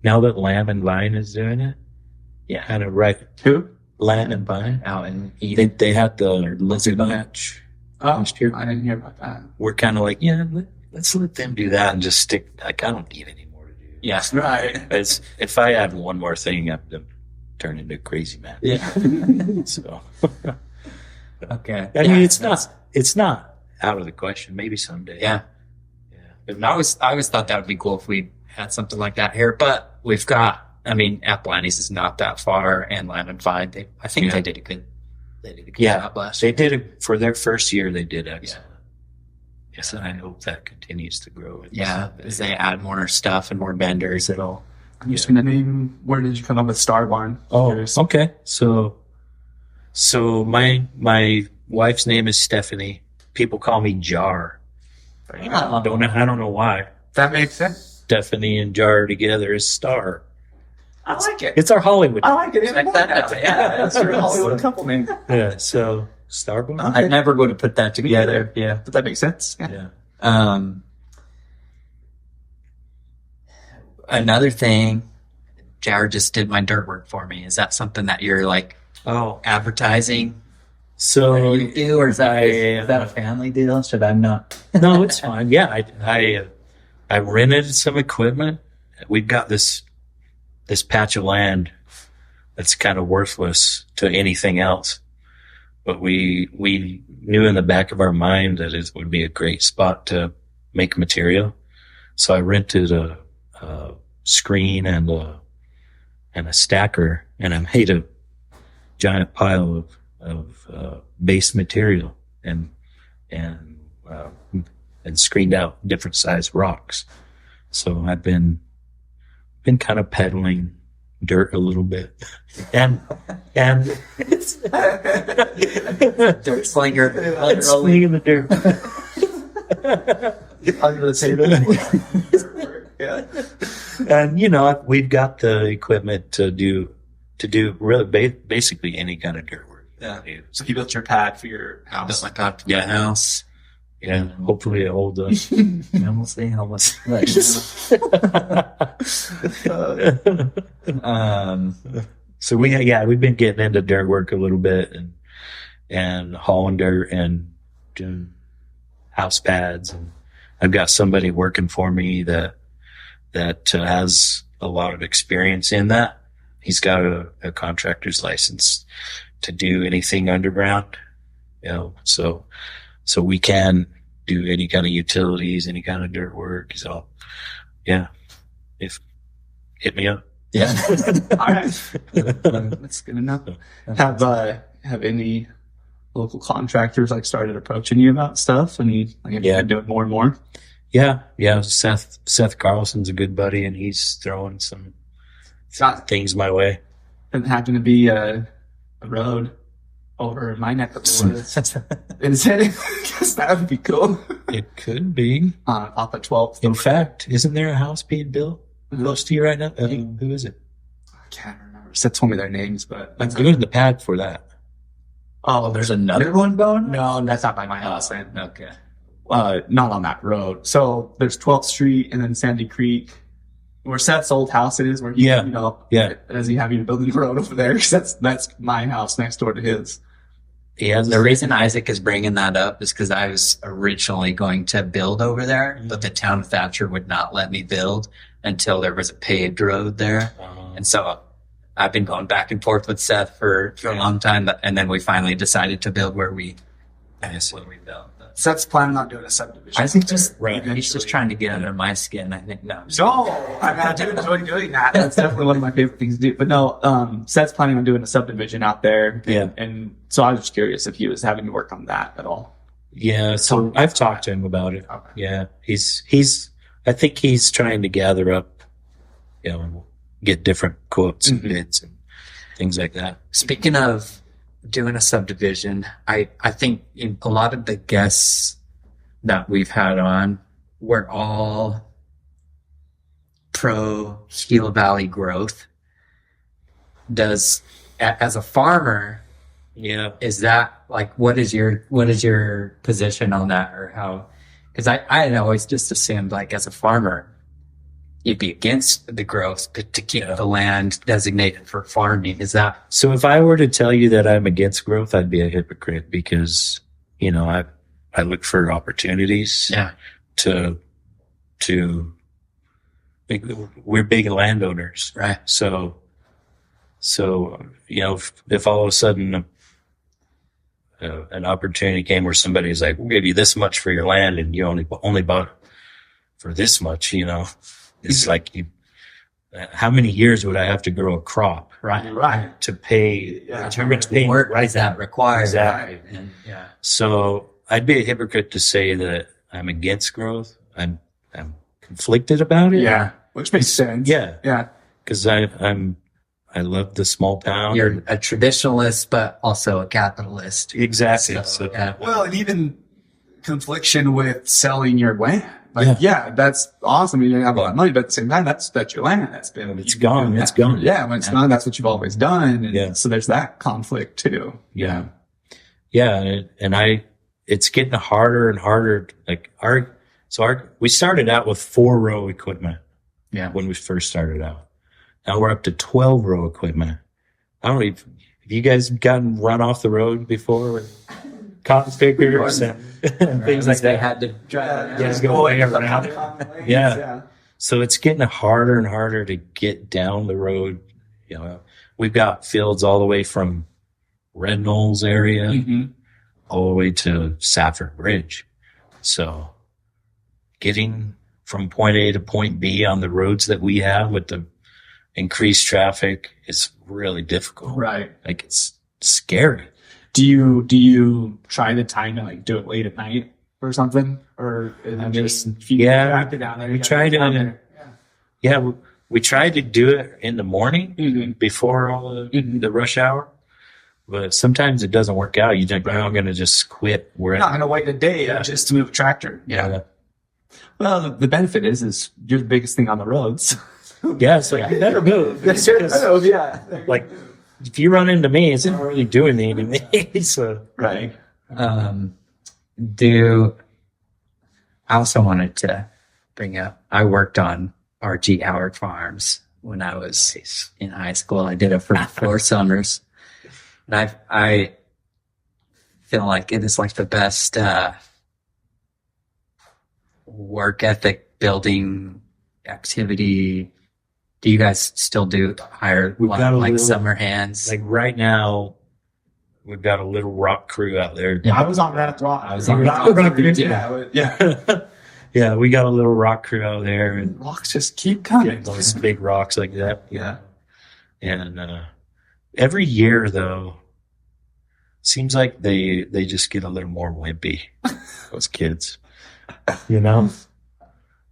now that Lamb and Vine is doing it, Yeah. kind of right. Who? Lamb and Vine. Out in Eden. They had the lizard match last year. I didn't hear about that. We're kind of like, let's let them do that and just stick. Like, I don't need any more to do. Yeah. Right. It's, if I add one more thing, I'm going to turn into a crazy man. Yeah. So, Okay. I mean, it's not out of the question. Maybe someday. Yeah. But I always thought that would be cool if we had something like that here, but we've got, Apple Annie's is not that far, and Lamb and Vine, I think they did a good job last year. they did it for their first year. They did excellent. Yes, and I hope that continues to grow. Yeah, as they add more stuff and more vendors, it'll. I'm just gonna name. Where did you come up with Star Barn? Okay. So my wife's name is Stephanie. People call me Jar. I don't know why. That makes sense. Stephanie and Jar together is Star. I like it. It's our Hollywood. I like it. Like that. Yeah, that's your Hollywood couple name. Yeah. So Starborn. I never would have put that together. Yeah. Does that make sense? Yeah. Another thing, Jared just did my dirt work for me. Is that something that you're like Oh, advertising? so You do, or is that a family deal? Should I not? no, it's fine. Yeah, I rented some equipment. We've got this patch of land that's kind of worthless to anything else, but we knew in the back of our mind that it would be a great spot to make material. So I rented a screen and a stacker, and I made a giant pile of base material and screened out different size rocks. So I've been kind of peddling dirt a little bit, and it's Dirt slinger. slinging the dirt. Under the table. Yeah. And we've got the equipment to do really basically any kind of dirt work. Yeah. So you built your pad for your house. Built my pad for my house. Yeah, hopefully it holds up. We'll see how much. So we've been getting into dirt work a little bit and hauling dirt and doing house pads, and I've got somebody working for me that has a lot of experience in that. He's got a contractor's license to do anything underground, so we can do any kind of utilities, any kind of dirt work. So yeah, hit me up. Yeah. All right. That's good enough. Have any local contractors started approaching you about stuff, and have you been doing more and more? Yeah. Seth Carlson's a good buddy, and he's throwing some things my way. Doesn't happen to be a road over my neck of the woods. Is it? I guess that would be cool. It could be. Off of 12th. In fact, isn't there a house being built close to you right now? Who is it? I can't remember. Seth told me their names, but I'm going to the pad for that. Oh, There's another one going? no, that's not by my house. Man. Okay. Not on that road. So there's 12th Street and then Sandy Creek, where Seth's old house is. Where does he have you building the road over there? Because that's my house next door to his. The reason Isaac is bringing that up is because I was originally going to build over there, but the town of Thatcher would not let me build until there was a paved road there. And so I've been going back and forth with Seth for a long time, and then we finally decided to build where we built. Seth's planning on doing a subdivision. I think he's just trying to get under my skin. I think no. I do enjoy doing that. That's definitely one of my favorite things to do. But no, Seth's planning on doing a subdivision out there. And so I was just curious if he was having to work on that at all. Yeah. So I've talked to him about it. Okay. Yeah. I think he's trying to gather up, get different quotes and bids and things like that. Speaking of doing a subdivision, I think a lot of the guests that we've had on were all pro Gila Valley growth. as a farmer, is that what is your position on that, or how? Because I had always just assumed as a farmer, you'd be against the growth to keep the land designated for farming. Is that so? If I were to tell you that I'm against growth, I'd be a hypocrite, because I look for opportunities. To we're big landowners, right? So if all of a sudden an opportunity came where somebody's like, "We'll give you this much for your land," and you only bought for this much, it's like how many years would I have to grow a crop, Right. to pay? Work does that require? Exactly. Right? And, So I'd be a hypocrite to say that I'm against growth. I'm conflicted about it. Yeah, which makes sense. Yeah. Because I love the small town. You're a traditionalist, but also a capitalist. Exactly. So, Well, and even confliction with selling your land. That's awesome. You have a lot of money, but at the same time, that's your land. That's been, it's gone. It's gone. Yeah. When it's gone, that's what you've always done. And so there's that conflict too. Yeah. And it's getting harder and harder. We started out with 4-row equipment. Yeah. When we first started out. Now we're up to 12-row equipment. I don't know if you guys gotten run off the road before with cotton pickers and things like that. They had to drive go way around. Yeah. So it's getting harder and harder to get down the road. We've got fields all the way from Red Knolls area all the way to Safford Bridge. So getting from point A to point B on the roads that we have with the increased traffic is really difficult. Right. It's scary. Do you try the time to do it late at night or something? Or just down there? We try to. We tried to do it in the morning before all the rush hour, but sometimes it doesn't work out. You think, I'm going to just quit. We're not going to wait a day just to move a tractor. Well, the benefit is you're the biggest thing on the roads. Yeah, it's like, you better move. Yeah. Like, if you run into me, it's not really doing anything to me. So, Right. I also wanted to bring up, I worked on R.G. Howard Farms when I was in high school. I did it for 4 summers. And I feel like it is like the best work ethic building activity. Do you guys still hire We've got a like little- summer hands? like right now, we've got a little rock crew out there. Yeah. I was on that rock. I was on that. Yeah. Yeah, we got a little rock crew out there, and Rocks just keep coming. those big rocks like that. Yeah. And every year, though, seems like they just get a little more wimpy. Those kids, you know,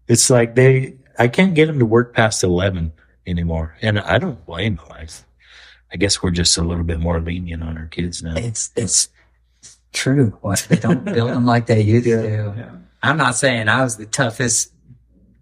it's like I can't get them to work past 11 anymore, and I don't blame them. I guess we're just a little bit more lenient on our kids now. It's true. What, they don't build them like they used to. Yeah. I'm not saying I was the toughest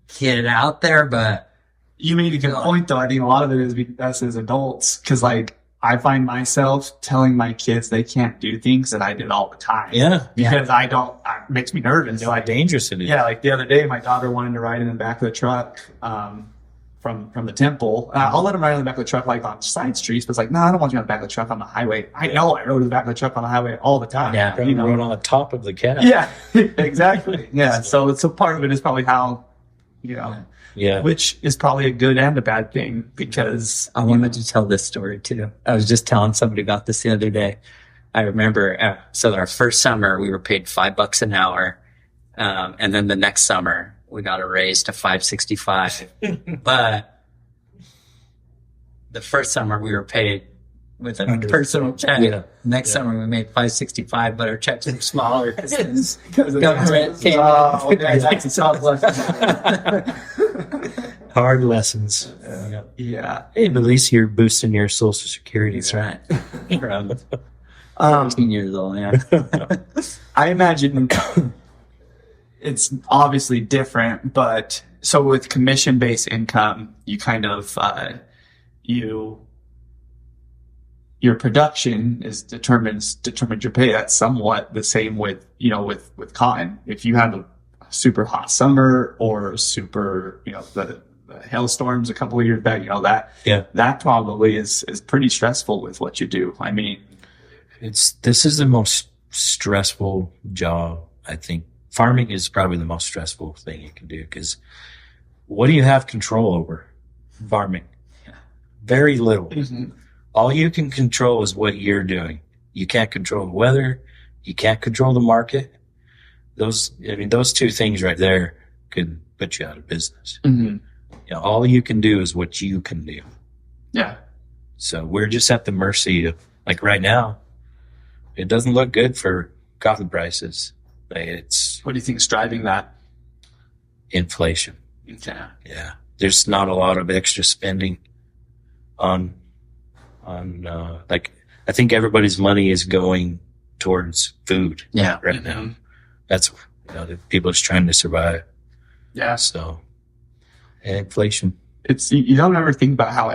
kid out there, but You made a good point, though. I think a lot of it is us as adults, because like I find myself telling my kids they can't do things that I did all the time. Yeah, Because it makes me nervous. how dangerous it is. Yeah, like the other day, my daughter wanted to ride in the back of the truck from the temple. I'll let him ride in the back of the truck like on side streets, but it's like, no, I don't want you on the back of the truck on the highway. I know I rode in the back of the truck on the highway all the time. Yeah. you know. Rode on the top of the cab. Yeah, exactly. Yeah, so part of it is probably how, you know, Yeah. which is probably a good and a bad thing because I wanted to tell this story too. I was just telling somebody about this the other day. I remember, so our first summer we were paid $5 an hour. And then the next summer we got a raise to $5.65. But the first summer we were paid with a personal check. Yeah. Next summer we made $5.65, but our checks were smaller because because government came in. that's a tough lesson. Hard lessons. Yeah. Hey, but at least you're boosting your social security. That's right. Around 15 years old, yeah. I imagine it's obviously different, but so with commission-based income, you kind of your production determines your pay. That's somewhat the same with with cotton. If you have a super hot summer or super the hailstorms a couple of years back, that probably is pretty stressful with what you do. I mean, This is the most stressful job, I think. Farming is probably the most stressful thing you can do because what do you have control over? Farming. Very little. All you can control is what you're doing. You can't control the weather. You can't control the market. Those two things right there could put you out of business. All you can do is what you can do. yeah. So we're just at the mercy of, like right now, it doesn't look good for cotton prices. It's What do you think is driving that? inflation. Yeah. Yeah. There's not a lot of extra spending on I think everybody's money is going towards food Yeah. right now. That's, the people are just trying to survive. Yeah. So, and inflation. It's you don't ever think about how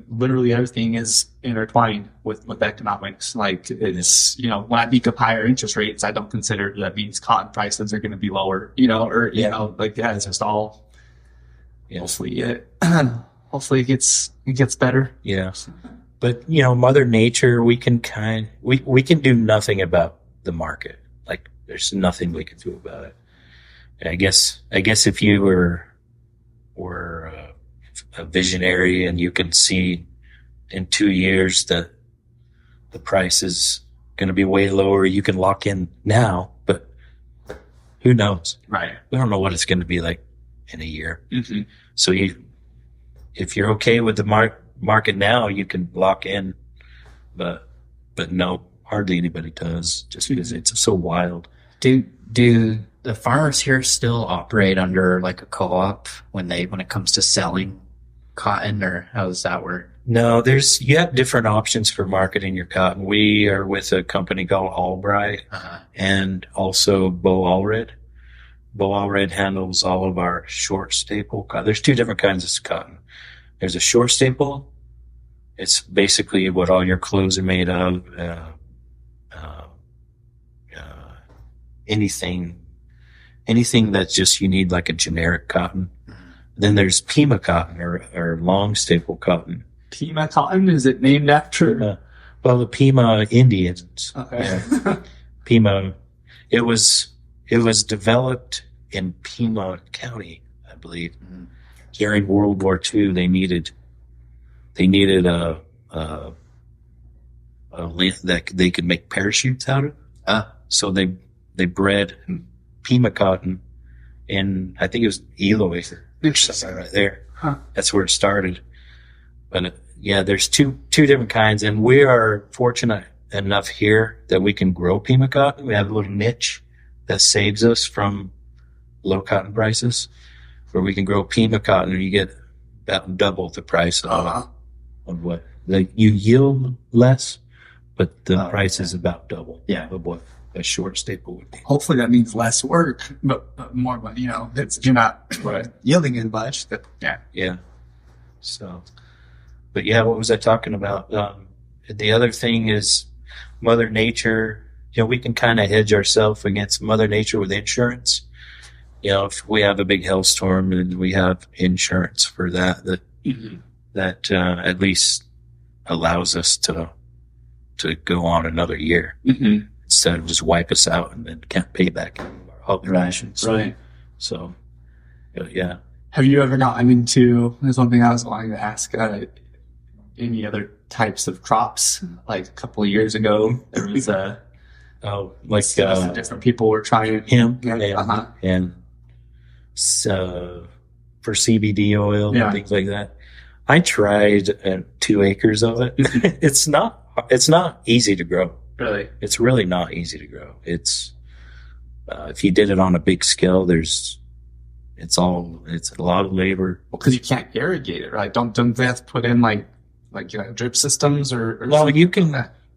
literally everything is intertwined with economics. Like it's when I think of higher interest rates, I don't consider that means cotton prices are going to be lower. It's just all hopefully it gets better. Yeah. But, Mother Nature, we can do nothing about the market. Like there's nothing we can do about it. And I guess if you were a visionary and you can see in 2 years that the price is going to be way lower, you can lock in now, but who knows? Right. We don't know what it's going to be like in a year. Mm-hmm. So if you're okay with the market now, you can lock in, but no, hardly anybody does just because it's so wild. Do the farmers here still operate under like a co-op when it comes to selling cotton, or how does that work? No, you have different options for marketing your cotton. We are with a company called Albright and also Bo Allred. Boal red handles all of our short staple cotton. There's two different kinds of cotton. There's a short staple. It's basically what all your clothes are made of. Anything that's just, you need like a generic cotton. Then there's Pima cotton or long staple cotton. Pima cotton, is it named after? Well, the Pima Indians. Okay. Yeah. Pima, it was developed in Pima County, I believe. During World War II, they needed a land that they could make parachutes out of. So they bred Pima cotton in, I think it was Eloy, something right there. Huh. That's where it started. But yeah, there's two different kinds, and we are fortunate enough here that we can grow Pima cotton. We have a little niche that saves us from low cotton prices, where we can grow Pima cotton and you get about double the price of what you yield less, but the price is about double of what a short staple would be. Hopefully that means less work, but more money, you're not yielding as much. Yeah. So, but yeah, what was I talking about? The other thing is Mother Nature. We can kind of hedge ourselves against Mother Nature with insurance. If we have a big hailstorm, and we have insurance for that at least allows us to go on another year instead of just wipe us out and then can't pay back our obligations. Right. So, yeah. Have you ever gotten into, there's one thing I was wanting to ask, any other types of crops? Like a couple of years ago, there was different people were trying hemp Uh-huh. and for CBD oil and things like that. I tried 2 acres of it. It's not easy to grow. Really? It's really not easy to grow. It's if you did it on a big scale, it's a lot of labor. Well, because you can't irrigate it, right? Don't they have to put in like drip systems or well, something?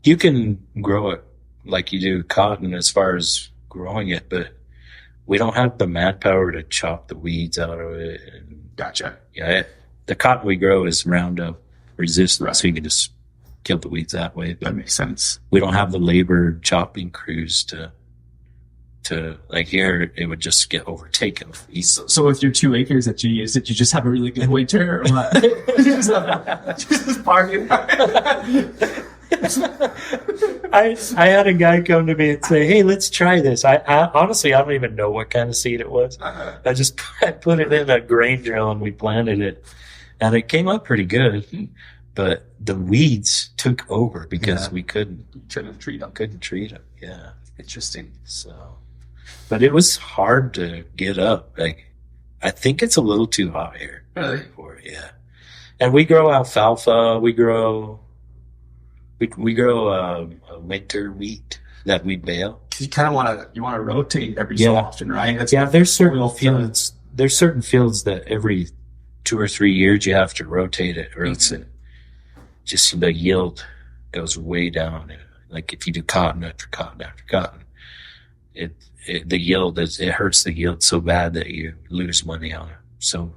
you can grow it like you do cotton as far as growing it, but we don't have the manpower to chop the weeds out of it. Gotcha. Yeah, the cotton we grow is Roundup resistant, so you can just kill the weeds that way. But that makes sense. we don't have the labor chopping crews to like here. It would just get overtaken. So with your 2 acres that you use, did you just have a really good winter or what? just party. I had a guy come to me and say, "Hey, let's try this." I honestly, I don't even know what kind of seed it was. I put it in a grain drill and we planted it, and it came up pretty good. But the weeds took over because we couldn't treat them. Yeah, Interesting. So, but it was hard to get up. Like, I think it's a little too hot here. Really? For it, yeah. And we grow alfalfa. We grow a winter wheat that we bale. Because you kind of want to rotate every so often, right? There's certain fields. There's certain fields that every 2 or 3 years you have to rotate it, or else it just the yield goes way down. Like if you do cotton after cotton after cotton, it hurts the yield so bad that you lose money on it. So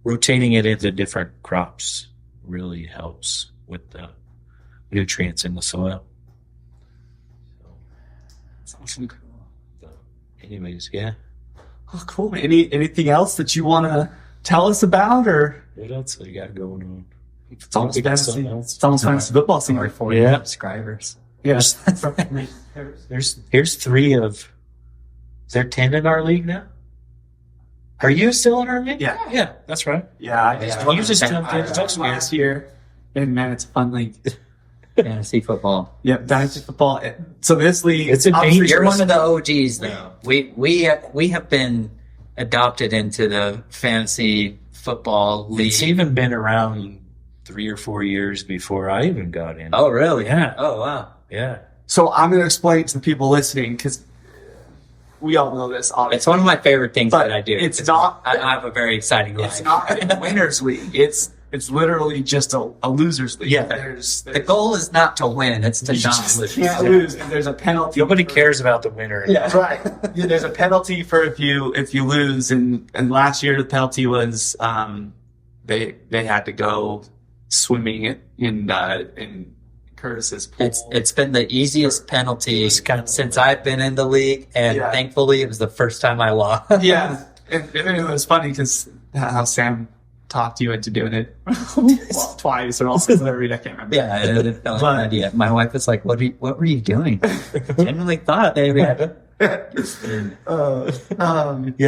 rotating it into different crops really helps with the nutrients in the soil. That's awesome. So, anyways, yeah. Oh, cool. Anything else that you want to tell us about, or What else we got going on? it's almost fantasy football season for you. Yeah. Subscribers. Yes. Here's 3 of. Is there 10 in our league now? Are you still in our league? Yeah. Yeah, that's right. Yeah. You just jumped in last year, and man, it's a fun league. Fantasy football. Yeah, dynasty football. So this league, It's a obviously, dangerous- You're one of the OGs, though. We have been adopted into the fantasy football league. It's even been around 3 or 4 years before I even got in. Oh, really? Yeah. Oh, wow. Yeah. So I'm going to explain to the people listening, because we all know this, obviously. It's one of my favorite things But that I do. it's not- I have a very exciting life. It's not a winner's league. It's it's literally just a loser's league. Yeah. There's The goal is not to win; it's to you not just lose. can't lose, and there's a penalty. Nobody cares about the winner. Yeah, right. Yeah, there's a penalty for if you lose, and last year the penalty was they had to go swimming in Curtis's pool. It's been the easiest penalty since I've been in the league, and thankfully it was the first time I lost. Yeah, and it was funny because how Sam talked you into doing it twice or also whatever. I can't remember. Yeah, I didn't know any idea. My wife was like, "What were you doing?" Genuinely thought maybe. Yeah,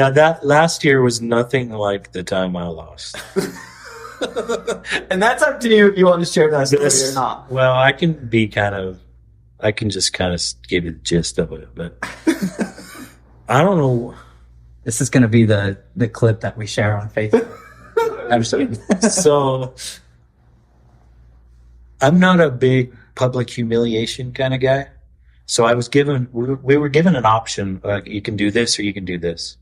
that last year was nothing like the time I lost. And that's up to you if you want to share that story or not. Well, I can just kind of give you the gist of it, but I don't know. This is going to be the clip that we share on Facebook. Absolutely. So I'm not a big public humiliation kind of guy. So we were given an option, like you can do this or you can do this.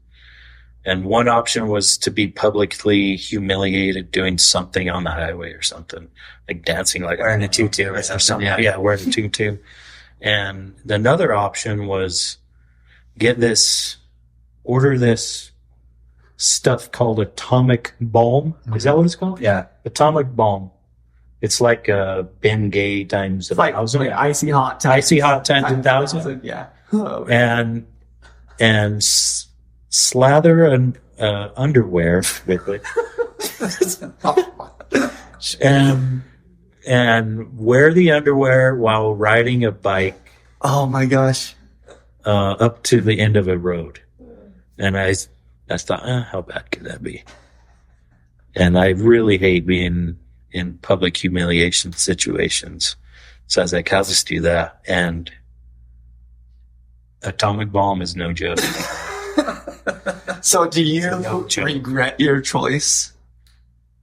And one option was to be publicly humiliated doing something on the highway or something, like dancing like Wearing a tutu or something. Yeah, wearing a tutu. And another option was order this stuff called atomic balm. Is that what it's called? Yeah. Atomic balm. It's like Bengay times It's like 1,000. icy hot times 1,000. Yeah. And slather an underwear with it. and wear the underwear while riding a bike Oh my gosh. up to the end of a road. And I thought, how bad could that be? And I really hate being in public humiliation situations. So I was like, I'll just do that. And atomic bomb is no joke. So do you No joke. regret your choice?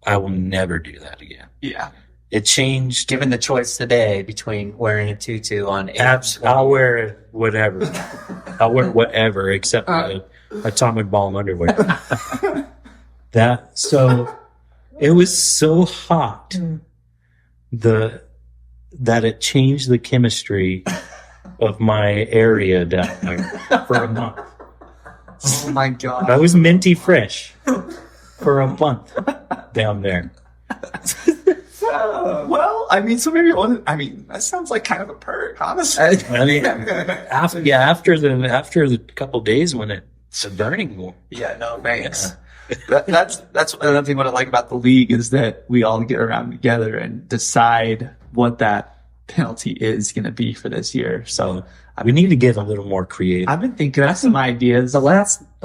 I will never do that again. Yeah. It changed. Given the choice today between wearing a tutu on I'll wear whatever. I'll wear whatever except the atomic bomb underwear. So it was so hot that it changed the chemistry of my area down there for a month. Oh my god. I was minty fresh for a month down there. Well, I mean, so maybe it wasn't. I mean, that sounds like kind of a perk, honestly. I mean, after the couple days when it's burning more. Yeah, no, thanks. That's another thing. What I like about the league is that we all get around together and decide what that penalty is going to be for this year. So We need to get a little more creative. I've been thinking of some ideas. The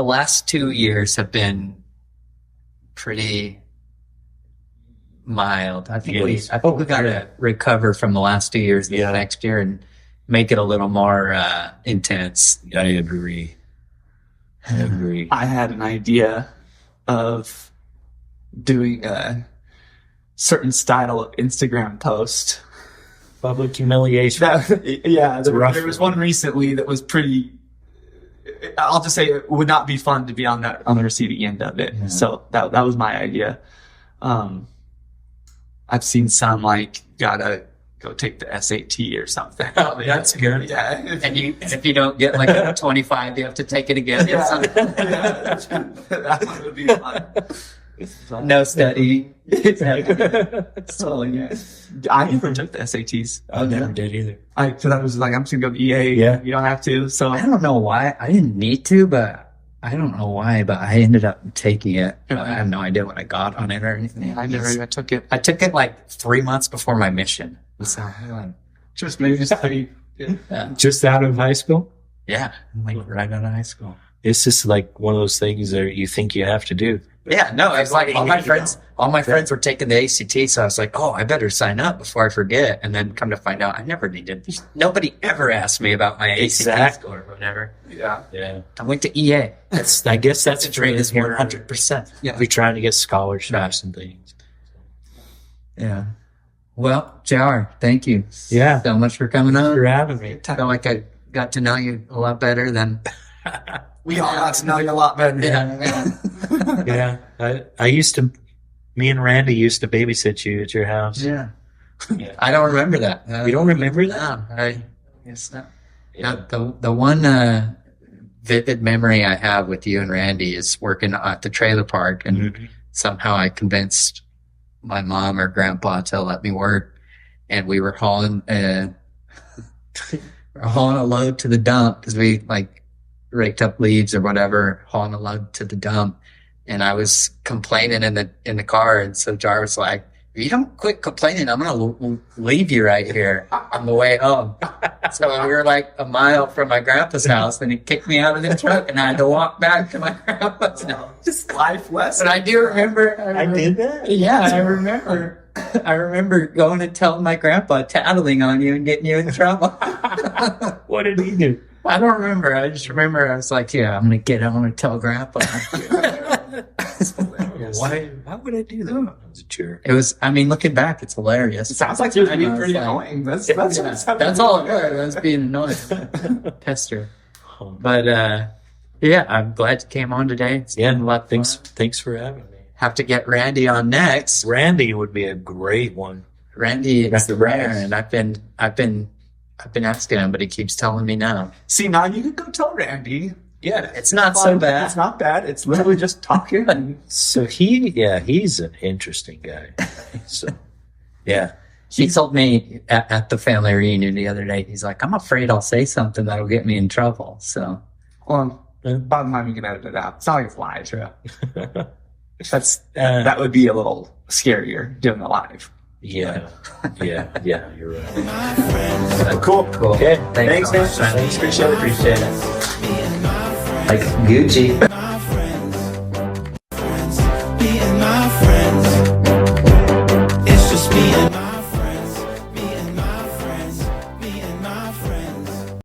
last 2 years have been pretty mild. I think Yes. we got to recover from the last 2 years next year and make it a little more intense. I agree. I had an idea of doing a certain style of Instagram post. Public humiliation. There rough. was one recently that was pretty. I'll just say it would not be fun to be on the receiving end of it. Yeah. So that was my idea. I've seen some like gotta go take the SAT or something. Oh, that's good. Yeah. And if you don't get like a 25, you have to take it again. That one would be fun. No study. So yeah, I never took the SATs. I never did either. Because I was like, I'm just gonna go to EA. Yeah. You don't have to. So I don't know why. I didn't need to, but I don't know why, but I ended up taking it. I have no idea what I got on it or anything. I never even took it. I took it like 3 months before my mission. So, Just maybe just study. Just out of high school? yeah, like right out of high school. It's just like one of those things that you think you have to do. Yeah, no, it's like all my friends were taking the ACT, so I was like, oh, I better sign up before I forget. And then come to find out, I never needed. Nobody ever asked me about my ACT Exactly. score or whatever. Yeah. Yeah. I went to EA. I guess that's The rate is 100%. Yeah. We're trying to get scholarships and things. Yeah. Well, JR, thank you Yeah. so much for coming Thanks for on. having me. I feel like I got to know you a lot better than. We all got to know you a lot better. Yeah. Yeah. I used to Me and Randy used to babysit you at your house. Yeah. Yeah. I don't remember that. You don't remember that? No, I guess not. Yeah. The one vivid memory I have with you and Randy is working at the trailer park, and Mhm. somehow I convinced my mom or grandpa to let me work, and we were hauling hauling a load to the dump because we like raked up leaves or whatever, hauling a load to the dump, and I was complaining in the car, and so Jar was like, "If you don't quit complaining, I'm gonna leave you right here on the way home." So we were like a mile from my grandpa's house, and he kicked me out of the truck, and I had to walk back to my grandpa's house. Just life lesson. But I do remember. I did that? Yeah, I remember. I remember going and telling my grandpa, tattling on you and getting you in trouble. What did he do? I don't remember. I just remember I was like, "Yeah, I'm gonna tell grandpa." Why would I do that? I was a jerk. It was. I mean, looking back, it's hilarious. It sounds like you're I being know, pretty it's like- annoying. That's That's all it was. I was being annoying. Tester. But yeah, I'm glad you came on today. It's Yeah, been a lot of fun. thanks for having me. Have to get Randy on next. Randy would be a great one. Randy is the Right. rare, and I've been asking him, but he keeps telling me no. See, now you can go tell Randy. Yeah. It's not so bad. It's not bad. It's literally just talking. And So he's an interesting guy. So yeah. He told me at the family reunion the other day, he's like, "I'm afraid I'll say something that'll get me in trouble." So well, by the time you can edit it out, it's not like it's live. Uh, That would be a little scarier doing it live. yeah. You're right. Cool. Okay. Thanks, man. Thanks. Appreciate it. Like Gucci.